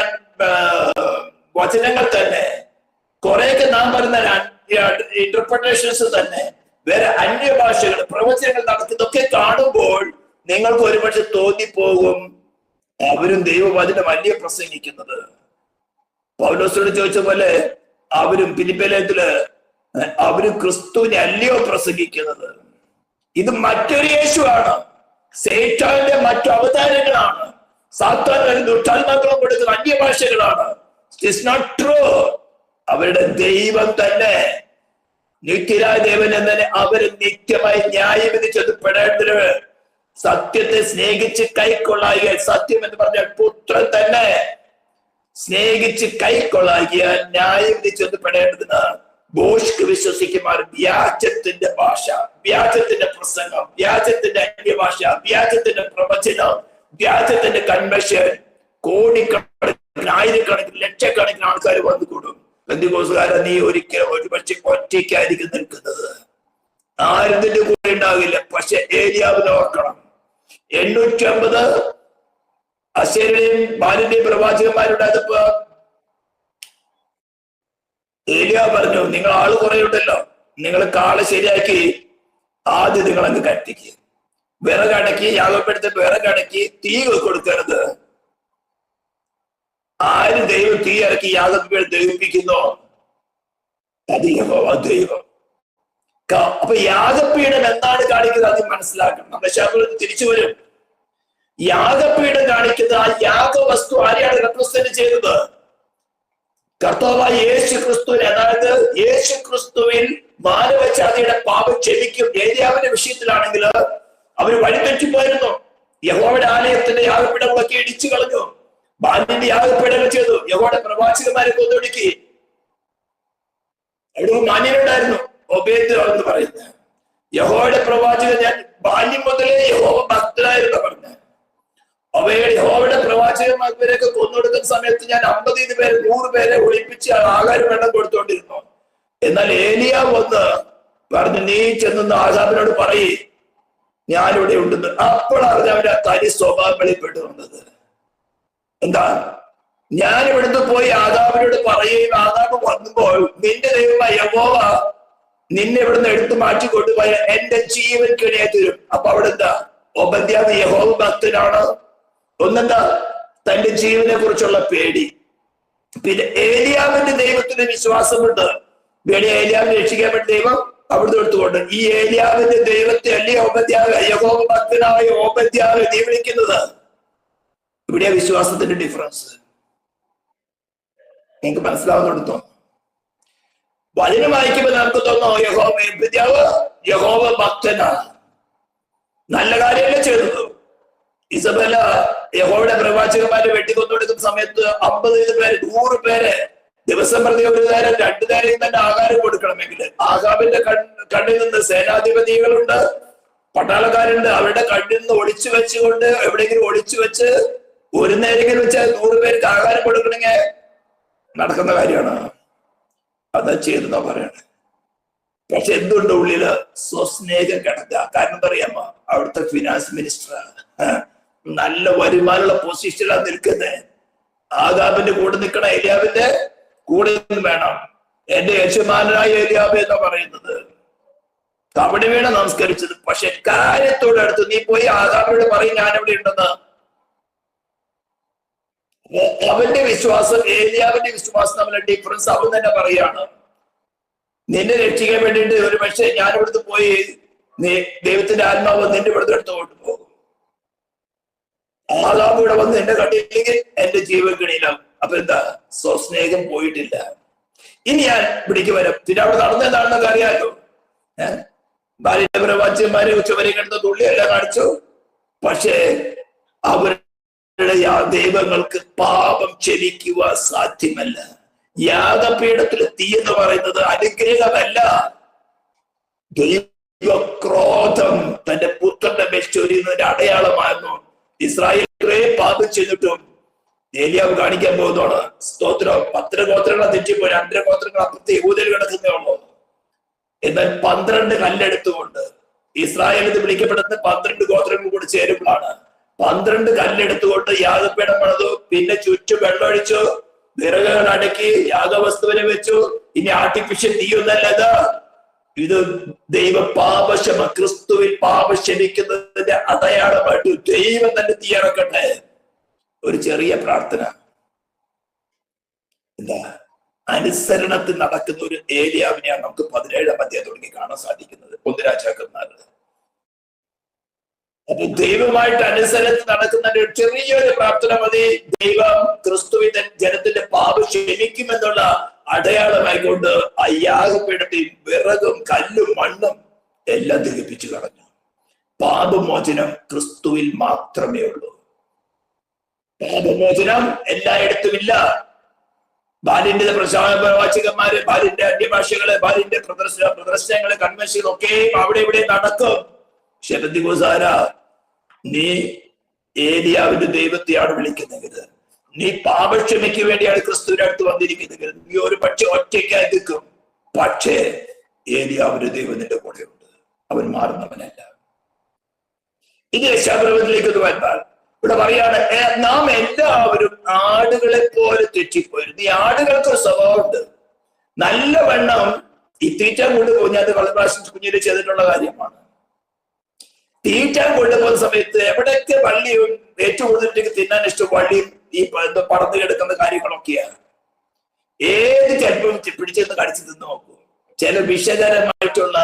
വചനങ്ങൾ തന്നെ, കുറെയൊക്കെ നാം പറയുന്ന ഇന്റർപ്രിട്ടേഷൻസ് തന്നെ, വേറെ അന്യഭാഷകൾ, പ്രവചനങ്ങൾ നടക്കുന്നതൊക്കെ കാണുമ്പോൾ നിങ്ങൾക്ക് ഒരുപക്ഷെ തോന്നിപ്പോകും അവരും ദൈവവചനം അന്യ പ്രസംഗിക്കുന്നത്. പൗലോസോട് ചോദിച്ച പോലെ അവരും ഫിലിപ്പിലേത്തില് അവരും ക്രിസ്തുവിനെ അല്ലയോ പ്രസംഗിക്കുന്നത്. ഇത് മറ്റൊരു യേശുവാണ്, സൈത്താന്റെ മറ്റു അവതാരങ്ങളാണ്, സാത്താൻ ദുഷ്ടാത്മാക്കളും കൊടുക്കുന്ന അന്യഭാഷകളാണ്. It's not true. അവരുടെ ദൈവം തന്നെ, നിത്യരായ ദേവൻ തന്നെ, അവര് നിത്യമായി ന്യായവിധിച്ചത് പെടേണ്ടത് സത്യത്തെ സ്നേഹിച്ച് കൈക്കൊള്ളായ, സത്യം എന്ന് പറഞ്ഞാൽ പുത്രൻ തന്നെ സ്നേഹിച്ച് കൈക്കൊള്ളാകിയ ന്യായവിധി ചെന്നപ്പെടേണ്ടതിന് ബോഷ്ക്ക് വിശ്വസിക്കുമാർ വ്യാജത്തിന്റെ ഭാഷ, വ്യാജത്തിന്റെ പ്രസംഗം, വ്യാജത്തിന്റെ അന്യഭാഷ, വ്യാജത്തിന്റെ പ്രവചനം, വ്യാജത്തിന്റെ കൺവെൻഷൻ, കോടിക്കണക്കിന്, ആയിരക്കണക്കിന്, ലക്ഷക്കണക്കിന് ആൾക്കാർ വന്നു കൂടും. പെന്തിക്കോസുകാരൻ നീ ഒരിക്കലും ഒരുപക്ഷെ ഒറ്റയ്ക്കായിരിക്കും നിൽക്കുന്നത്, ആരും നിന്റെ കൂടെ ഉണ്ടാകില്ല. പക്ഷെ ഏലിയാവിനെ ഓർക്കണം. 850 അശേരിന്റെയും ബാലിന്റെയും പ്രവാചകന്മാരുണ്ടായപ്പോ ഏലിയാവ് പറഞ്ഞു, നിങ്ങൾ ആള് കുറെ ഉണ്ടല്ലോ, നിങ്ങൾ കാളെ ശരിയാക്കി ആദ്യം നിങ്ങൾ അങ്ങ് കത്തിക്ക്, വിറകടക്കി, യാഗപ്പെടുത്ത വിറകടക്കി, തീ കൊടുക്കരുത്. ആരും ദൈവം തീ ഇറക്കി യാഗം ദൈവിപ്പിക്കുന്നോ അത് യഹോവ ദൈവം. അപ്പൊ യാഗപീഠം എന്താണ് കാണിക്കുന്നത് അത് മനസ്സിലാക്കണം. നമ്മുടെ ശാസ്ത്രത്തിൽ തിരിച്ചു വരും. യാഗപീഠം കാണിക്കുന്നത് ആ യാഗവസ്തു ആരെയാണ് റെപ്രസെന്റ് ചെയ്തത്? കർത്താവായ യേശു ക്രിസ്തുവിനെ. അതായത് യേശു ക്രിസ്തുവിൽ മാനവജാതിയുടെ പാപം ക്ഷമിക്കും. ഏലിയാവിന്റെ വിഷയത്തിലാണെങ്കിൽ അവര് വഴിതെറ്റിപ്പോയിരുന്നു. യഹോവയുടെ ആലയത്തിന്റെ യാഗപീഠങ്ങളൊക്കെ ഇടിച്ചു കളഞ്ഞു, ബാലിന്റെ യാഗപീഠങ്ങൾ ചെയ്തു, യഹോവയുടെ പ്രവാചകന്മാരെ കൊന്നൊടുക്കി. അവിടെ മാന്യനുണ്ടായിരുന്നു, ഒബേദ് എന്ന് പറയുന്നത്. യഹോവയുടെ പ്രവാചകൻ, ഞാൻ ബാല്യം മുതലേ യഹോവ ഭക്തനായിരുന്നു പറഞ്ഞത്. യഹോവയുടെ പ്രവാചകന്മാരെയൊക്കെ കൊന്നൊടുക്കുന്ന സമയത്ത് ഞാൻ 50 പേരെ 100 പേരെ ഒളിപ്പിച്ച് ആഹാരം വെള്ളം കൊടുത്തോണ്ടിരുന്നു. എന്നാൽ ഏലിയാവ് വന്ന് പറഞ്ഞു, നീ ചെന്ന് ആഹാബിനോട് പറയ് ഞാനിവിടെ ഉണ്ടെന്ന്. അപ്പോഴാണ് അവന്റെ തനി സ്വഭാവം വെളിപ്പെട്ടു വന്നത്. എന്താ? ഞാൻ ഇവിടുന്ന് പോയി ആദാമിനോട് പറയുകയും ആദാമ് വന്നുമ്പോൾ നിന്റെ ദൈവമായ യഹോവ നിന്നെ ഇവിടുന്ന് എടുത്തു മാറ്റി കൊണ്ടുപോയ എന്റെ ജീവൻ കിണിയെ തരും. അപ്പൊ അവിടെ എന്താ? ഓബദ്യാവ് യഹോവ ഭക്തനാണ്. ഒന്നെന്താ? തന്റെ ജീവനെ കുറിച്ചുള്ള പേടി. പിന്നെ ഏലിയാവിന്റെ ദൈവത്തിന്റെ വിശ്വാസമുണ്ട്. വേണി ഏലിയാവിനെ രക്ഷിക്കാൻ വേണ്ടി ദൈവം അവിടുന്ന് എടുത്തുകൊണ്ട് ഈ ഏലിയാവിന്റെ ദൈവത്തെ അല്ലേ ഓബദ്യാവ്, യഹോവ ഭക്തനായ ഓബദ്യാവ് നീ വിളിക്കുന്നത്? ഇവിടെ വിശ്വാസത്തിന്റെ ഡിഫറൻസ് നിങ്ങൾക്ക് മനസ്സിലാവുന്നുണ്ടോ? വചനം വായിക്കുമ്പോൾ നമുക്ക് തോന്നുന്നു യഹോവ ഭക്തനാണ്, നല്ല കാര്യമല്ലേ ചെയ്തത്, ഇസബല യഹോവയുടെ പ്രവാചകന്മാരെ വെട്ടിക്കൊണ്ടുകൊടുക്കുന്ന സമയത്ത് 50 പേര് 100 പേര് ദിവസം പ്രതി ഒരു നേരം 2 നേരം തന്നെ ആഹാരം കൊടുക്കണമെങ്കിൽ ആഹാബിന്റെ കണ്ണിൽ നിന്ന് സേനാധിപതികളുണ്ട്, പട്ടാളക്കാരുണ്ട്. അവരുടെ കണ്ണിൽ നിന്ന് ഒളിച്ചു വെച്ചുകൊണ്ട് എവിടെയെങ്കിലും ഒളിച്ചു വെച്ച് ഒരു നേരെങ്കിലും വെച്ചാൽ 100 പേർക്ക് ആഹാരം കൊടുക്കണമെങ്കിൽ നടക്കുന്ന കാര്യമാണ്. അതാ ചെയ്തെന്നാ പറയണേ. പക്ഷെ എന്തുകൊണ്ട് ഉള്ളില് സ്വസ്നേഹം കിടക്കുക? കാരണം എന്താ അറിയാമോ? അവിടുത്തെ ഫിനാൻസ് മിനിസ്റ്ററാണ്, നല്ല വരുമാനമുള്ള പൊസിഷനിലാണ് നിൽക്കുന്നത്. ആഹാബിന്റെ കൂടെ നിൽക്കണ ഏലിയാവിന്റെ കൂടെ വേണം. എന്റെ യജമാനായ ഏലിയാബ് എന്നാ പറയുന്നത്. കബടി വീണ നമസ്കരിച്ചത്. പക്ഷെ കാര്യത്തോടെ അടുത്ത് നീ പോയി ആഹാബിനോട് പറയും ഞാൻ എവിടെ ഉണ്ടെന്ന്. അവന്റെ വിശ്വാസം ഏലിയാവിന്റെ വിശ്വാസം തമ്മിലുള്ള ഡിഫറൻസ് അവൻ തന്നെ പറയാണ്. നിന്നെ രക്ഷിക്കാൻ വേണ്ടിയിട്ട് ഒരു പക്ഷേ ഞാൻ ഇവിടുന്ന് പോയി ദൈവത്തിന്റെ ആത്മാവ് നിന്റെ ഇവിടുത്തെ എടുത്തുകൊണ്ട് പോകും. ആഹാബ് ഇവിടെ വന്ന് എന്നെ കണ്ടില്ലെങ്കിൽ എന്റെ ജീവൻ കിണിയിലാവും. അപ്പൊ എന്താ? സ്വസ്നേഹം പോയിട്ടില്ല. ഇനി ഞാൻ ഇവിടേക്ക് വരാം. പിന്നെ അവിടെ നടന്നെന്താണെന്നൊക്കെ അറിയാലോ. ഭാര്യയുടെ പ്രവാചകന്മാരെ ഉച്ചവരെ കിടന്ന തുള്ളിയെല്ലാം കാണിച്ചു. പക്ഷേ അവരുടെ ദൈവങ്ങൾക്ക് പാപം ക്ഷമിക്കുവാൻ സാധ്യമല്ല. യാഗപീഠത്തിൽ തീ എന്ന് പറയുന്നത് അനുഗ്രഹമല്ല, ദൈവക്രോധം തന്റെ പുത്രന്റെ മേൽ ചൊരിയുന്നതിന്റെ അടയാളമായിരുന്നു. ഇസ്രായേൽ പാപം ചെയ്തിട്ടും ഏലിയാവ് കാണിക്കാൻ പോകുന്നതാണ്. സ്തോത്രം. 10 ഗോത്രങ്ങളെ തെറ്റിപ്പോയി, 2 ഗോത്രങ്ങൾ അപ്പുറത്തെ യഹൂദയിൽ കിടക്കുന്നേ ഉള്ളൂ. എന്നാൽ 12 കല്ലെടുത്തുകൊണ്ട് ഇസ്രായേൽ ഇത് വിളിക്കപ്പെടുന്ന 12 ഗോത്രങ്ങൾ കൂടി ചേരുമ്പോഴാണ് 12 കല്ലെടുത്തുകൊണ്ട് യാഗപീഠം പണിതു. പിന്നെ ചുറ്റും വെള്ളമൊഴിച്ചു, വിറകുകൾ അടക്കി, യാഗവസ്തുവിനെ വെച്ചു. ഇനി ആർട്ടിഫിഷ്യൽ തീയൊന്നല്ല ഇത് ദൈവ പാപക്ഷമ, ക്രിസ്തുവിൽ പാപം ക്ഷമിക്കുന്നതിന്റെ അടയാളമായിട്ട് ദൈവം തന്നെ തീ ഇറക്കട്ടെ. ഒരു ചെറിയ പ്രാർത്ഥന. എന്താ? അനുസരണത്തിൽ നടക്കുന്ന ഒരു ഏലിയാവിനെയാണ് നമുക്ക് 17-ാം അധ്യായം തുടങ്ങി കാണാൻ സാധിക്കുന്നത്. 1 രാജാക്കന്മാര്. അപ്പൊ ദൈവമായിട്ട് അനുസരണത്തിൽ നടക്കുന്ന ഒരു ചെറിയൊരു പ്രാർത്ഥന മതി. ദൈവം ക്രിസ്തുവിന്റെ ജനത്തിന്റെ പാപം ക്ഷമിക്കുമെന്നുള്ള അടയാളമായിക്കൊണ്ട് ആ യാഗപീഠത്തിൽ വിറകും കല്ലും മണ്ണും എല്ലാം ദഹിപ്പിച്ചു കളഞ്ഞു. പാപമോചനം ക്രിസ്തുവിൽ മാത്രമേ ഉള്ളൂ. പാപമോചനം എല്ലായിടത്തും ഇല്ല. ബാലിന്റെ പ്രവാചകന്മാര്, ബാലിന്റെ അന്യഭാഷകള്, ബാലിന്റെ പ്രദർശനങ്ങള്, കൺവെൻഷനുകളൊക്കെ അവിടെ ഇവിടെ നടക്കും. ശബന്തിഗോസാര, നീ ഏലിയാവിന്റെ ദൈവത്തെയാണ് വിളിക്കുന്നെങ്കിൽ, നീ പാപക്ഷമയ്ക്ക് വേണ്ടിയാണ് ക്രിസ്തുവിന്റെ അടുത്ത് വന്നിരിക്കുന്നെങ്കിൽ, നീ ഒരു പക്ഷെ ഒറ്റയ്ക്കായി നിൽക്കും. പക്ഷേ ഏലിയാവിന്റെ ദൈവം നിന്റെ കൂടെയുണ്ട്. അവൻ മാറുന്നവനല്ല. ഇത് യശാപ്രവചനത്തിലേക്ക് വന്നാൽ ഇവിടെ പറയാണ്, നാം എല്ലാവരും ആടുകളെ പോലെ തെറ്റിപ്പോയിരുന്നു. ഈ ആടുകൾക്ക് ഒരു സ്വഭാവമുണ്ട്. നല്ലവണ്ണം ഈ തീറ്റാൻ കൊണ്ടുപോകും. ഞാൻ വളരെ പ്രാവശ്യം കുഞ്ഞിൽ ചെയ്തിട്ടുള്ള കാര്യമാണ്. തീറ്റാൻ കൊണ്ടുപോകുന്ന സമയത്ത് എവിടെയൊക്കെ വള്ളിയും ഏറ്റവും കൂടുതൽ തിന്നാൻ ഇഷ്ടം വള്ളിയും ഈ പടർന്നു കിടക്കുന്ന കാര്യങ്ങളൊക്കെയാണ്. ഏത് ചിലപ്പം പിടിച്ചെന്ന് കടിച്ചു തിന്ന് നോക്കും. ചില വിഷകരമായിട്ടുള്ള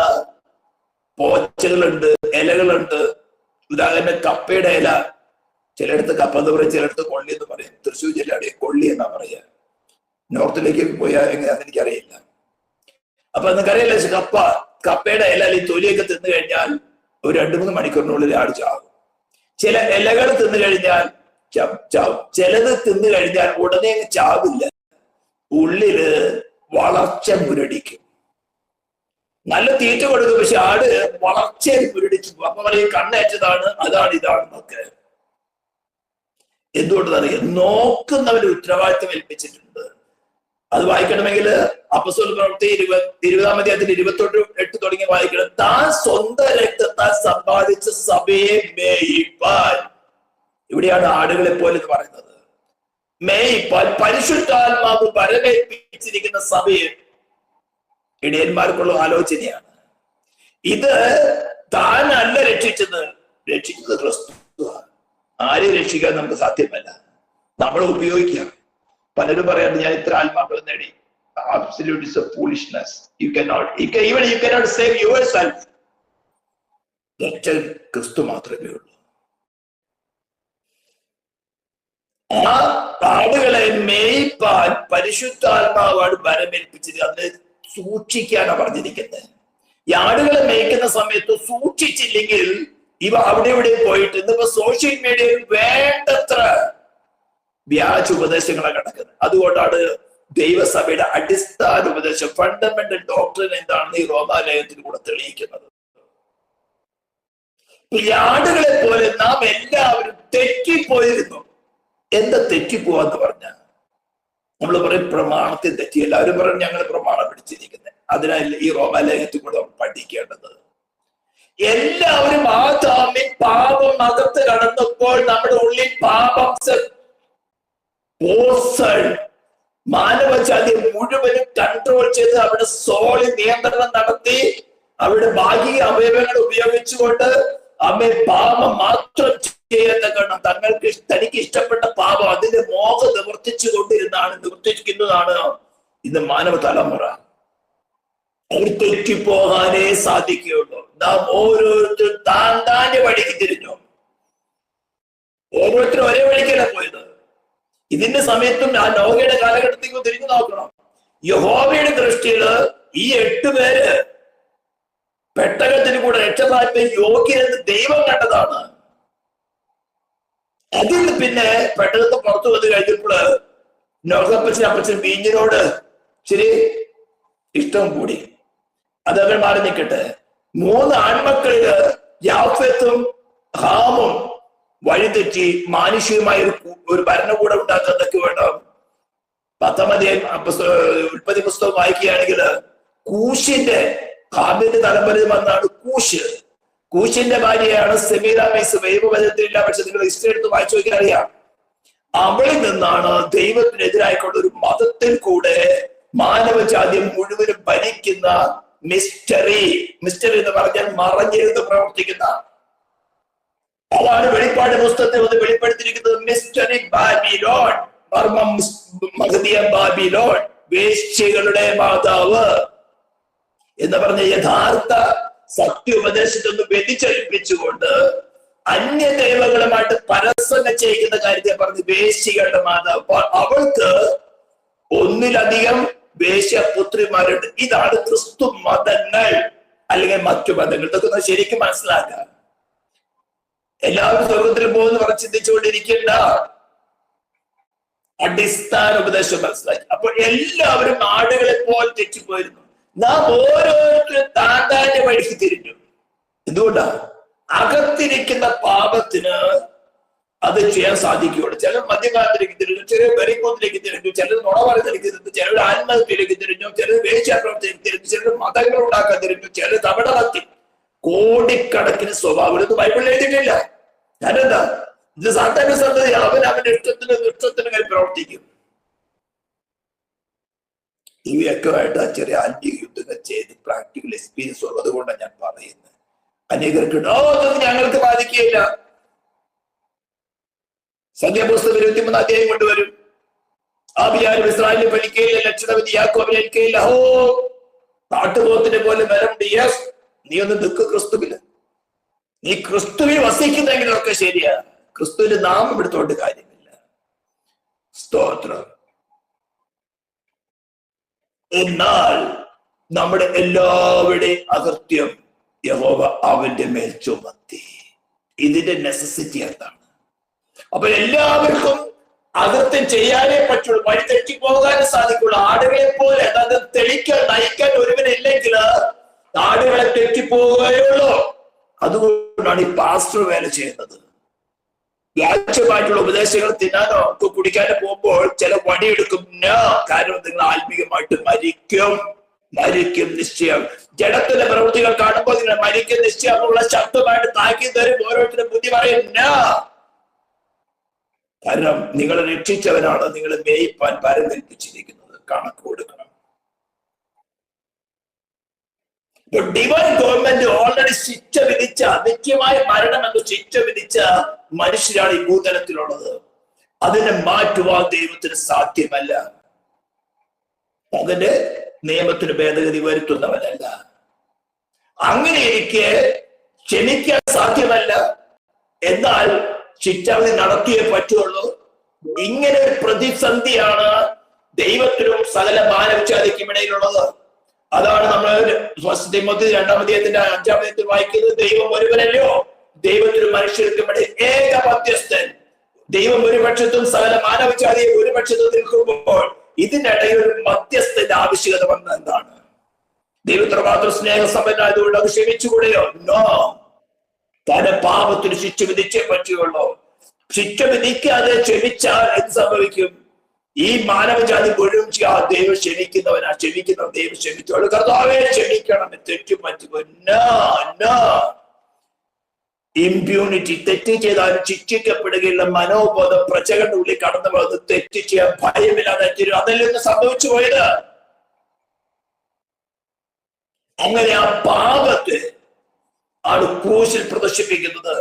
പോച്ചകളുണ്ട്, ഇലകളുണ്ട്. ഉദാഹരണം കപ്പയുടെ ഇല. ചിലയിടത്ത് കപ്പ എന്ന് പറയും, ചിലയിടത്ത് കൊള്ളി എന്ന് പറയും. തൃശ്ശൂർ ജില്ലയുടെ കൊള്ളി എന്നാ പറയാ. നോർത്തിലേക്ക് പോയാൽ എങ്ങനെയാന്ന് എനിക്കറിയില്ല. അപ്പൊ നിങ്ങൾക്കറിയില്ല, കപ്പയുടെ ഇല അല്ലെങ്കിൽ തൊലിയൊക്കെ തിന്നു കഴിഞ്ഞാൽ ഒരു 2-3 മണിക്കൂറിനുള്ളിൽ ആട് ചാവും. ചില ഇലകൾ തിന്നു കഴിഞ്ഞാൽ ചാവും. ചിലത് തിന്നു കഴിഞ്ഞാൽ ഉടനെ ചാവില്ല, ഉള്ളില് വളർച്ച മുരടിക്കും. നല്ല തീറ്റ കൊടുക്കും, പക്ഷെ ആട് വളർച്ചയിൽ മുരടിച്ചു പോകും. അപ്പൊ പറയും കണ്ണേറ്റതാണ്, അതാണ് ഇതാണെന്നൊക്കെ. എന്തുകൊണ്ടെന്നറിയാം? നോക്കുന്നവന് ഉത്തരവാദിത്വം ഏൽപ്പിച്ചിട്ടുണ്ട്. അത് വായിക്കണമെങ്കിൽ അപ്പസ്തോല പ്രവൃത്തി 20-ാം അധ്യായത്തിൽ 28 തുടങ്ങി വായിക്കണം. താൻ സ്വന്തം രക്തത്താൽ സമ്പാദിച്ച സഭയെ മേയിപ്പാൻ. ഇവിടെയാണ് ആടുകളെ പോലെ എന്ന് പറയുന്നത്. മേയിപ്പാൻ പരിശുദ്ധാത്മാവ് വരവേൽപ്പിച്ചിരിക്കുന്ന സഭയെ ഇടയന്മാർക്കുള്ള ആലോചനയാണ്. ഇത് താനല്ല രക്ഷിച്ചത് ക്രിസ്തുവാണ്. ആരെ രക്ഷിക്കാൻ നമുക്ക് സാധ്യമല്ല, നമ്മൾ ഉപയോഗിക്കാം. പലരും പറയാണ്ട് ഞാൻ ഇത്ര ആത്മാക്കൾ നേടി. Absolute is a foolishness. You cannot save yourself. ക്രിസ്തു മാത്രമേ ഉള്ളൂ. ആ ആടുകളെ മേയ്പാൻ പരിശുദ്ധാത്മാവാണ് വരമേൽപ്പിച്ചത്. അതിനെ സൂക്ഷിക്കാനാണ് പറഞ്ഞിരിക്കുന്നത്. ഈ ആടുകളെ മേയ്ക്കുന്ന സമയത്ത് സൂക്ഷിച്ചില്ലെങ്കിൽ ഇവ അവിടെ ഇവിടെ പോയിട്ട് ഇന്നിപ്പോ സോഷ്യൽ മീഡിയയിൽ വേണ്ടത്ര വ്യാജ ഉപദേശങ്ങളെ കിടക്കുന്നത്. അതുകൊണ്ടാണ് ദൈവസഭയുടെ അടിസ്ഥാന ഉപദേശം, ഫണ്ടമെന്റൽ ഡോക്ട്രിൻ എന്താണെന്ന് ഈ റോമാലേഖനത്തിൽ കൂടെ തെളിയിക്കുന്നത്. ഈ ആടുകളെ പോലെ നാം എല്ലാവരും തെറ്റിപ്പോയിരുന്നു. എന്താ തെറ്റിപ്പോവാന്ന് പറഞ്ഞ നമ്മൾ പറയും പ്രമാണത്തിൽ തെറ്റി. എല്ലാവരും പറയും ഞങ്ങൾ പ്രമാണം പിടിച്ചിരിക്കുന്നത്. അതിനാൽ ഈ റോമാലേഖനത്തിൽ കൂടെ പഠിക്കേണ്ടത്, എല്ലാവരും ആദാമിൽ പാപം അകത്ത് കടന്നപ്പോൾ നമ്മുടെ ഉള്ളിൽ പാപം മാനവജാതി മുഴുവനും കൺട്രോൾ ചെയ്ത് അവിടെ സോളിൽ നിയന്ത്രണം നടത്തി അവരുടെ ഭാഗിക അവയവങ്ങൾ ഉപയോഗിച്ചുകൊണ്ട് അമ്മ പാപം മാത്രം ചെയ്യാൻ കാരണം തനിക്ക് ഇഷ്ടപ്പെട്ട പാപം അതിന്റെ മോഹം നിവർത്തിക്കുന്നതാണ് ഇന്ന് മാനവ തലമുറ. അവർ തെറ്റിപ്പോകാനേ സാധിക്കുകയുള്ളൂ. നാം ഓരോരുത്തരും താൻ്റെ വഴിക്ക് തിരിഞ്ഞു. ഓരോരുത്തരും ഒരേ വഴിക്കല്ല പോയത്. ഇതിന്റെ സമയത്തും ആ നോഹയുടെ കാലഘട്ടത്തേക്ക് തിരിഞ്ഞു നോക്കണം. യഹോവയുടെ ദൃഷ്ടിയില് ഈ 8 പേര് പെട്ടകത്തിന് കൂടെ രക്ഷപ്രാപ്തി യോഗ്യരെന്ന് ദൈവം കണ്ടതാണ്. അതിൽ പിന്നെ പെട്ടകത്ത് പുറത്തു വന്ന് കഴിഞ്ഞപ്പോൾ നോഹപ്പച്ചൻ വീഞ്ഞിനോട് ശരി ഇഷ്ടം കൂടി. അതവർ മാറി നിൽക്കട്ടെ. 3 ആൺമക്കളില് യാഫെത്തും ഹാമും വഴിതെറ്റി മാനുഷികമായ ഒരു ഭരണകൂടം ഉണ്ടാക്കുന്നതൊക്കെ വേണം. 10-ാം അധ്യായം ഉൽപ്പത്തി പുസ്തകം വായിക്കുകയാണെങ്കിൽ കൂശിന്റെ ഹാമിന്റെ തലമുറയിൽ വന്നാണ് കൂശിന്റെ ഭാര്യയാണ് സെമീറാമൈസ്. വൈഭവചനത്തിലില്ല, പക്ഷെ നിങ്ങൾ ഹിസ്റ്ററി എടുത്ത് വായിച്ചു നോക്കിയാൽ അറിയാം. അവളിൽ നിന്നാണ് ദൈവത്തിനെതിരായിക്കൊണ്ട ഒരു മതത്തിൽ കൂടെ മാനവജാതി മുഴുവനും ഭരിക്കുന്ന മിസ്റ്ററി എന്ന് പറഞ്ഞാൽ മറഞ്ഞിരുന്ന് പ്രവർത്തിക്കുന്ന, അതാണ് വെളിപ്പാട് പുസ്തകത്തെ ഒന്ന് വെളിപ്പെടുത്തിയിരിക്കുന്നത്. മിസ്റ്ററി ബാബിലോൺ, മർമ്മം മഹദിയ ബാബിലോൺ, വേശ്യകളുടെ മാതാവ് എന്ന് പറഞ്ഞ യഥാർത്ഥ സത്യോപദേശത്തൊന്ന് വ്യതിചലിപ്പിച്ചുകൊണ്ട് അന്യ ദൈവങ്ങളുമായിട്ട് പരസ്പരം ചെയ്യുന്ന കാര്യത്തെ പറഞ്ഞ് വേശ്യകളുടെ മാതാവ്. അവൾക്ക് ഒന്നിലധികം വേശ്യപുത്രിമാരുണ്ട്. ഇതാണ് ക്രിസ്തു മതങ്ങൾ അല്ലെങ്കിൽ മറ്റു മതങ്ങൾ. ഇതൊക്കെ ശരിക്കും മനസ്സിലാക്കാം. എല്ലാവരും സ്വർഗത്തിൽ പോകുന്ന പറഞ്ഞ് ചിന്തിച്ചുകൊണ്ടിരിക്കേണ്ട, അടിസ്ഥാന ഉപദേശം മനസ്സിലാക്കി. അപ്പോൾ എല്ലാവരും ആടുകളെ പോലെ തെറ്റിപ്പോയിരുന്നു. നാം ഓരോരുത്തരും താൻ്റെ വഴിക്ക് തിരിഞ്ഞു. എന്തുകൊണ്ടാ? അകത്തിരിക്കുന്ന പാപത്തിന് അത് ചെയ്യാൻ സാധിക്കുകയുള്ളൂ. ചിലർ മദ്യപാനത്തിലേക്ക് തിരിഞ്ഞു, ചിലർ വെറിക്കോത്തിലേക്ക് തിരിഞ്ഞു, ചിലർ നുണ പറയുന്നതിലേക്ക് തിരിഞ്ഞു, ചിലർ ആത്മഹത്യയിലേക്ക് തിരിഞ്ഞു, ചിലർ വേശ്യാപ്രവർത്തിയിലേക്ക് തിരിഞ്ഞു, ചിലർ മതങ്ങൾ ഉണ്ടാക്കാൻ തിരിഞ്ഞു, ചിലർ തവണ നടത്തി. കോടിക്കണക്കിന് സ്വഭാവം ഇത് ബൈബിളിൽ എഴുതിയിട്ടില്ല. ഞാനെന്താ ഇത് സാധാരണ സന്തതി അവന്റെ ഇഷ്ടത്തിന് കൈ പ്രവർത്തിക്കും. ഇവയൊക്കെ ആയിട്ട് ചെറിയ ആത്മീയ യുദ്ധങ്ങൾ ചെയ്ത് പ്രാക്ടിക്കൽ എക്സ്പീരിയൻസ് ഉള്ളത് കൊണ്ടാണ് ഞാൻ പറയുന്നത്. അനേകർക്ക് അതൊന്നും ഞങ്ങൾക്ക് ബാധിക്കുകയില്ല. സംഖ്യാപുസ്തകം 23-ാം അധ്യായം കൊണ്ടുവരും. ആബിയാരും ഇസ്രായേലിൽ ഫലിക്കയില്ല, ലക്ഷണവതി യാക്കോബിനെ ഏൽക്കയില്ല. ഹോ, കാട്ടുപോത്തിനെ പോലെ വരമുണ്ട്. യെസ്, നീ ഒന്ന് നിൽക്ക് ക്രിസ്തുവില്. നീ ക്രിസ്തുവിൽ വസിക്കുന്നെങ്കിലൊക്കെ ശരിയാ. ക്രിസ്തുവിന്റെ നാമം എടുത്തോണ്ട് കാര്യമില്ല. സ്തോത്രം. എന്നാൽ നമ്മുടെ എല്ലാവരുടെയും അകൃത്യം യഹോവ അവന്റെ മേൽ ചുമത്തി. ഇതിന്റെ നെസസിറ്റി എന്താണ്? അപ്പൊ എല്ലാവർക്കും അകൃത്യം ചെയ്യാനേ പറ്റുള്ളൂ, വഴി തെറ്റിപ്പോകാനേ സാധിക്കുള്ളൂ. ആടുകളെ പോലെ അത് തെളിക്കാൻ നയിക്കാൻ ഒരുവനില്ലെങ്കിൽ ആടുകളെ തെറ്റിപ്പോകുകയുള്ളൂ. അതുകൊണ്ടാണ് ഈ പാസ്റ്റർ വേല ചെയ്യുന്നത്. വ്യാജമായിട്ടുള്ള ഉപദേശങ്ങൾ തിന്നാനോ കുടിക്കാനോ പോകുമ്പോൾ ചില വടിയെടുക്കും. കാരണം നിങ്ങൾ ആത്മീയമായിട്ട് മരിക്കും നിശ്ചയം. ജഡത്തിന്റെ പ്രവൃത്തികൾ കാണുമ്പോൾ നിങ്ങൾ മരിക്കും നിശ്ചയം ഉള്ള ശബ്ദമായിട്ട് താക്കി തരും. ഓരോരുത്തരും ബുദ്ധി പറയും. കാരണം നിങ്ങളെ രക്ഷിച്ചവനാണ് നിങ്ങളെ മേയിപ്പാൻ ഭാരം കൽപ്പിച്ചിരിക്കുന്നത്. കണക്ക് കൊടുക്കണം. ഡിവൈൻ ഗവൺമെന്റ് ഓൾറെഡി ശിക്ഷ വിധിച്ച, നിത്യമായ മരണം എന്ന് ശിക്ഷ വിധിച്ച മനുഷ്യരാണ് ഈ ഭൂതലത്തിലുള്ളത്. അതിനെ മാറ്റുവാൻ ദൈവത്തിന് സാധ്യമല്ല. അതിന്റെ നിയമത്തിന് ഭേദഗതി വരുത്തുന്നവനല്ല. അങ്ങനെയിരിക്കെ ക്ഷമിക്കാൻ സാധ്യമല്ല. എന്നാൽ ശിക്ഷാവിധി നടത്തിയേ പറ്റുള്ളൂ. ഇങ്ങനെ ഒരു പ്രതിസന്ധിയാണ് ദൈവത്തിനും സകല മാനവജാതിക്കും ഇടയിലുള്ളത്. അതാണ് നമ്മൾ 2 അധ്യായത്തിന്റെ 5-ാം വാക്യത്തിൽ വായിക്കുന്നത്. ദൈവം ഒരുവനല്ലോ, ദൈവത്തിനും മനുഷ്യർക്കും ഇടയിൽ ഏക മധ്യസ്ഥൻ. ദൈവം ഒരു പക്ഷത്തും സകല മാനവജാതിയെ ഒരു പക്ഷത്തും നിൽക്കുമ്പോൾ ഇതിനിടയിൽ ഒരു മധ്യസ്ഥന്റെ ആവശ്യകത വന്നത് എന്താണ്? ദൈവത്തിന് മാത്രം സ്നേഹസമ്പന്നായതുകൊണ്ട് അത് ക്ഷമിച്ചുകൂടെയോ? നോ. തന്റെ പാപത്തിന് ശിക്ഷ വിധിച്ചേ പറ്റുകയുള്ളൂ. ശിക്ഷ വിധിക്കാതെ ക്ഷമിച്ചാൽ എന്ത് സംഭവിക്കും? ഈ മാനവജാതി മുഴുവൻ ദൈവം ക്ഷമിക്കുന്നവനാ, ക്ഷമിക്കുന്നവൻ ദൈവം ക്ഷമിച്ചോളൂ. കർത്താവേ ക്ഷമിക്കണം, തെറ്റും പറ്റുമോ? ഇമ്പ്യൂണിറ്റി. തെറ്റ് ചെയ്താലും ശിക്ഷിക്കപ്പെടുകയുള്ള മനോബോധം പ്രജകളുടെ ഉള്ളിൽ കടന്നു പോകുന്നത് തെറ്റ് ചെയ്യാൻ ഭയമില്ലാതെ അതല്ലെന്ന് സംഭവിച്ചു പോയത്. അങ്ങനെ ആ പാപത്തെ ആണ് ക്രൂശിൽ പ്രദർശിപ്പിക്കുന്നത്.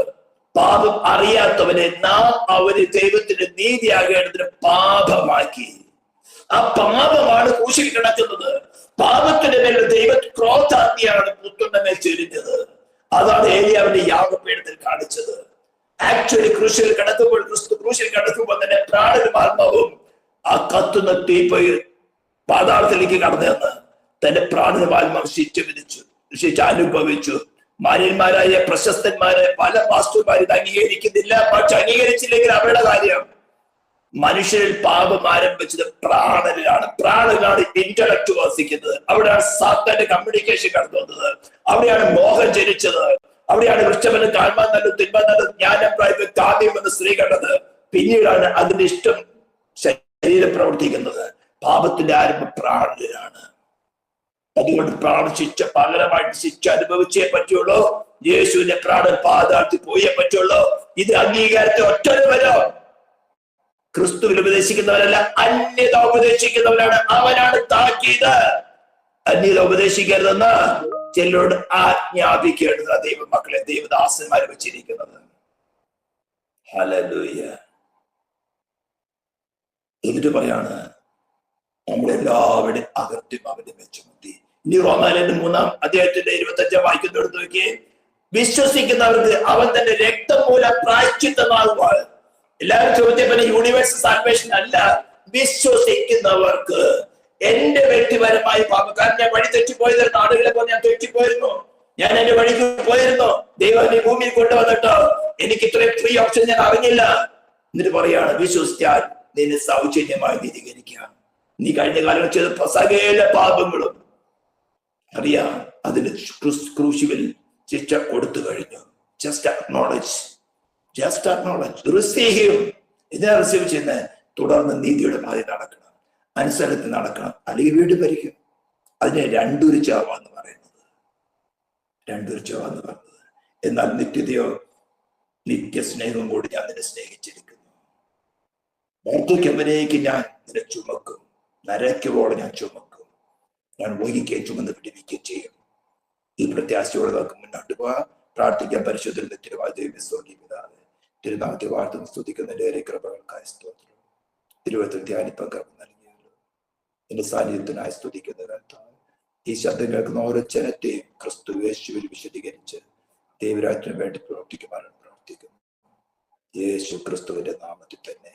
പാപം അറിയാത്തവനെ നാം അവന് ദൈവത്തിന്റെ നീതിയാകേണ്ടതിന് പാപമാക്കി. ആ പാപമാണ് ക്രൂശിൽ കിടക്കുന്നത്. പാപത്തിന്റെ മേൽ ദൈവ ക്രോധാഗ്നിയാണ് പുത്രന്റെ മേൽ ചൊരിഞ്ഞത്. അതാണ് ഏലിയാവിന്റെ യാഗപീഠത്തിൽ കാണിച്ചത്. ആക്ച്വലി ക്രൂശിൽ കിടക്കുമ്പോൾ, ക്രിസ്തു ക്രൂശിൽ കിടക്കുമ്പോൾ തന്നെ പ്രാണനും ആത്മാവും ആ കത്തുന്ന തീപ്പൊയിൽ പാതാളത്തിലേക്ക് കടന്നെന്ന് തന്റെ പ്രാണനും ആത്മാവ് ശിക്ഷ അനുഭവിച്ചു. മാന്യന്മാരായ പ്രശസ്തന്മാരെ പല പാസ്റ്റർമാരും ഇത് അംഗീകരിക്കുന്നില്ല. പക്ഷെ അംഗീകരിച്ചില്ലെങ്കിൽ അവരുടെ കാര്യം. മനുഷ്യരിൽ പാപം ആരംഭിച്ചത് പ്രാണനിലാണ്. പ്രാണനിലാണ് ഇന്റലക്ട് വസിക്കുന്നത്. അവിടെയാണ് സാത്താന്റെ കമ്മ്യൂണിക്കേഷൻ കടന്നു വന്നത്. അവിടെയാണ് മോഹം ജനിച്ചത്. അവിടെയാണ് വൃക്ഷമെന്ന് കാൺമാൻ നല്ല തിന്മാൻ നല്ല ജ്ഞാനം പ്രായത്തിൽ കാമ്യമെന്ന് സ്ത്രീ കണ്ടത്. പിന്നീടാണ് അതിന്റെ ഇഷ്ടം ശരീരം പ്രവർത്തിക്കുന്നത്. പാപത്തിന്റെ ആരംഭം പ്രാണനിലാണ്. അതുകൊണ്ട് പ്രാണശിക്ഷ പകരമായിട്ട് ശിക്ഷ അനുഭവിച്ചേ പറ്റുള്ളൂ. യേശുവിന്റെ പ്രാണൻ പാതാളത്തിൽ പോയേ പറ്റുള്ളൂ. ഇത് അംഗീകാരത്തെ ഒറ്റ വരോ. ക്രിസ്തുവിൽ ഉപദേശിക്കുന്നവരല്ല, അന്യത ഉപദേശിക്കുന്നവരാണ്. അവനാണ് താക്കീത്. അന്യത ഉപദേശിക്കരുതെന്ന് ചിലരോട് ആജ്ഞാപിക്കേണ്ടത് ദൈവമക്കളെ, ദൈവദാസന്മാരെ വെച്ചിരിക്കുന്നത്. ഹല്ലേലൂയ. എന്നിട്ട് പറയാണ് നമ്മളെല്ലാവരുടെയും അകൃത്യം അവന്റെ വെച്ചുമുട്ടി. ഇനി റോമാലേഖനം 3-ാം അധ്യായത്തിന്റെ 25 വായിക്കുന്നിടത്ത് നോക്കിയേ. വിശ്വസിക്കുന്നവർക്ക് അവൻ തന്റെ രക്തം മൂലം പ്രായശ്ചിത്തമാകുവാൻ. എല്ലാവരും ചോദിച്ചപ്പോൾ യൂണിവേഴ്സൽ സാൽവേഷൻ അല്ല, വിശ്വസിക്കുന്നവർക്ക്. എന്റെ വ്യക്തിപരമായ പാപം, കാരണം ഞാൻ വഴി തെറ്റിപ്പോയത് നാടുകളെ പോലെ ഞാൻ തെറ്റിപ്പോയിരുന്നു. ഞാൻ എന്റെ വഴിക്ക് പോയിരുന്നു. ദൈവം എന്നെ ഭൂമിയിൽ കൊണ്ടുവന്നിട്ടോ എനിക്ക് ഇത്രയും ഫ്രീ ഓപ്ഷൻ ഞാൻ അറിഞ്ഞില്ല. എന്നിട്ട് പറയാണ് വിശ്വസിച്ചാൽ നിന്നെ സൗജന്യമായി നീതീകരിക്കുക. നീ കഴിഞ്ഞ കാലം ചെയ്ത സകല പാപങ്ങളും അറിയാം, അതിന് ക്രൂശിൽ ശിക്ഷ കൊടുത്തു കഴിഞ്ഞു. Just acknowledge, just acknowledge, receive him. ഇതിനെ റിസീവ് ചെയ്യുന്ന തുടർന്ന് നീതിയുടെ പാത നടക്കണം, അനുസരണത്തിൽ നടക്കണം, അല്ലെങ്കിൽ വീട് ഭരിക്കും. അതിനെ രണ്ടൊരു ചാവാന്ന് പറയുന്നത്, രണ്ടൊരു ചാവാന്ന് പറയുന്നത്. എന്നാൽ നിത്യതയോ നിത്യസ്നേഹവും കൂടി ഞാൻ നിന്നെ സ്നേഹിച്ചിരിക്കുന്നു. വാർദ്ധക്യവരേക്ക് ഞാൻ നിന്നെ ചുമക്കും, നരയ്ക്കുവോളം ഞാൻ ചുമക്കും, ഞാൻ വഹിക്കുകയും ചുമന്ന് പിടിപ്പിക്കുകയും ചെയ്യും. ഈ പ്രത്യാശയോടെ നമുക്ക് മുന്നോട്ട് പോകാം. പ്രാർത്ഥിക്കാൻ. പരിശുദ്ധ തിരുവായ ദൈവസ്വീപിതാവ്, തിരുനാമത്തെ വാർത്ത സ്തുതിക്കുന്നതിന്റെ കൃപകൾക്കായ സ്തോത്രം. തിരുവത്തിൽ ധ്യാനിപ്പാൻ കൃപ നൽകിയല്ലോ. എന്റെ സാന്നിധ്യത്തിനായി സ്തുതിക്കുന്ന കർത്താവ്, ഈ ശബ്ദം കേൾക്കുന്ന ഓരോ ജനത്തെയും ക്രിസ്തു യേശുവിൽ വിശദീകരിച്ച് ദൈവരാജ്യത്തിന് വേണ്ടി പ്രവർത്തിക്കുവാനാണ് പ്രാർത്ഥിക്കുന്നു. യേശു ക്രിസ്തുവിന്റെ നാമത്തിൽ തന്നെ.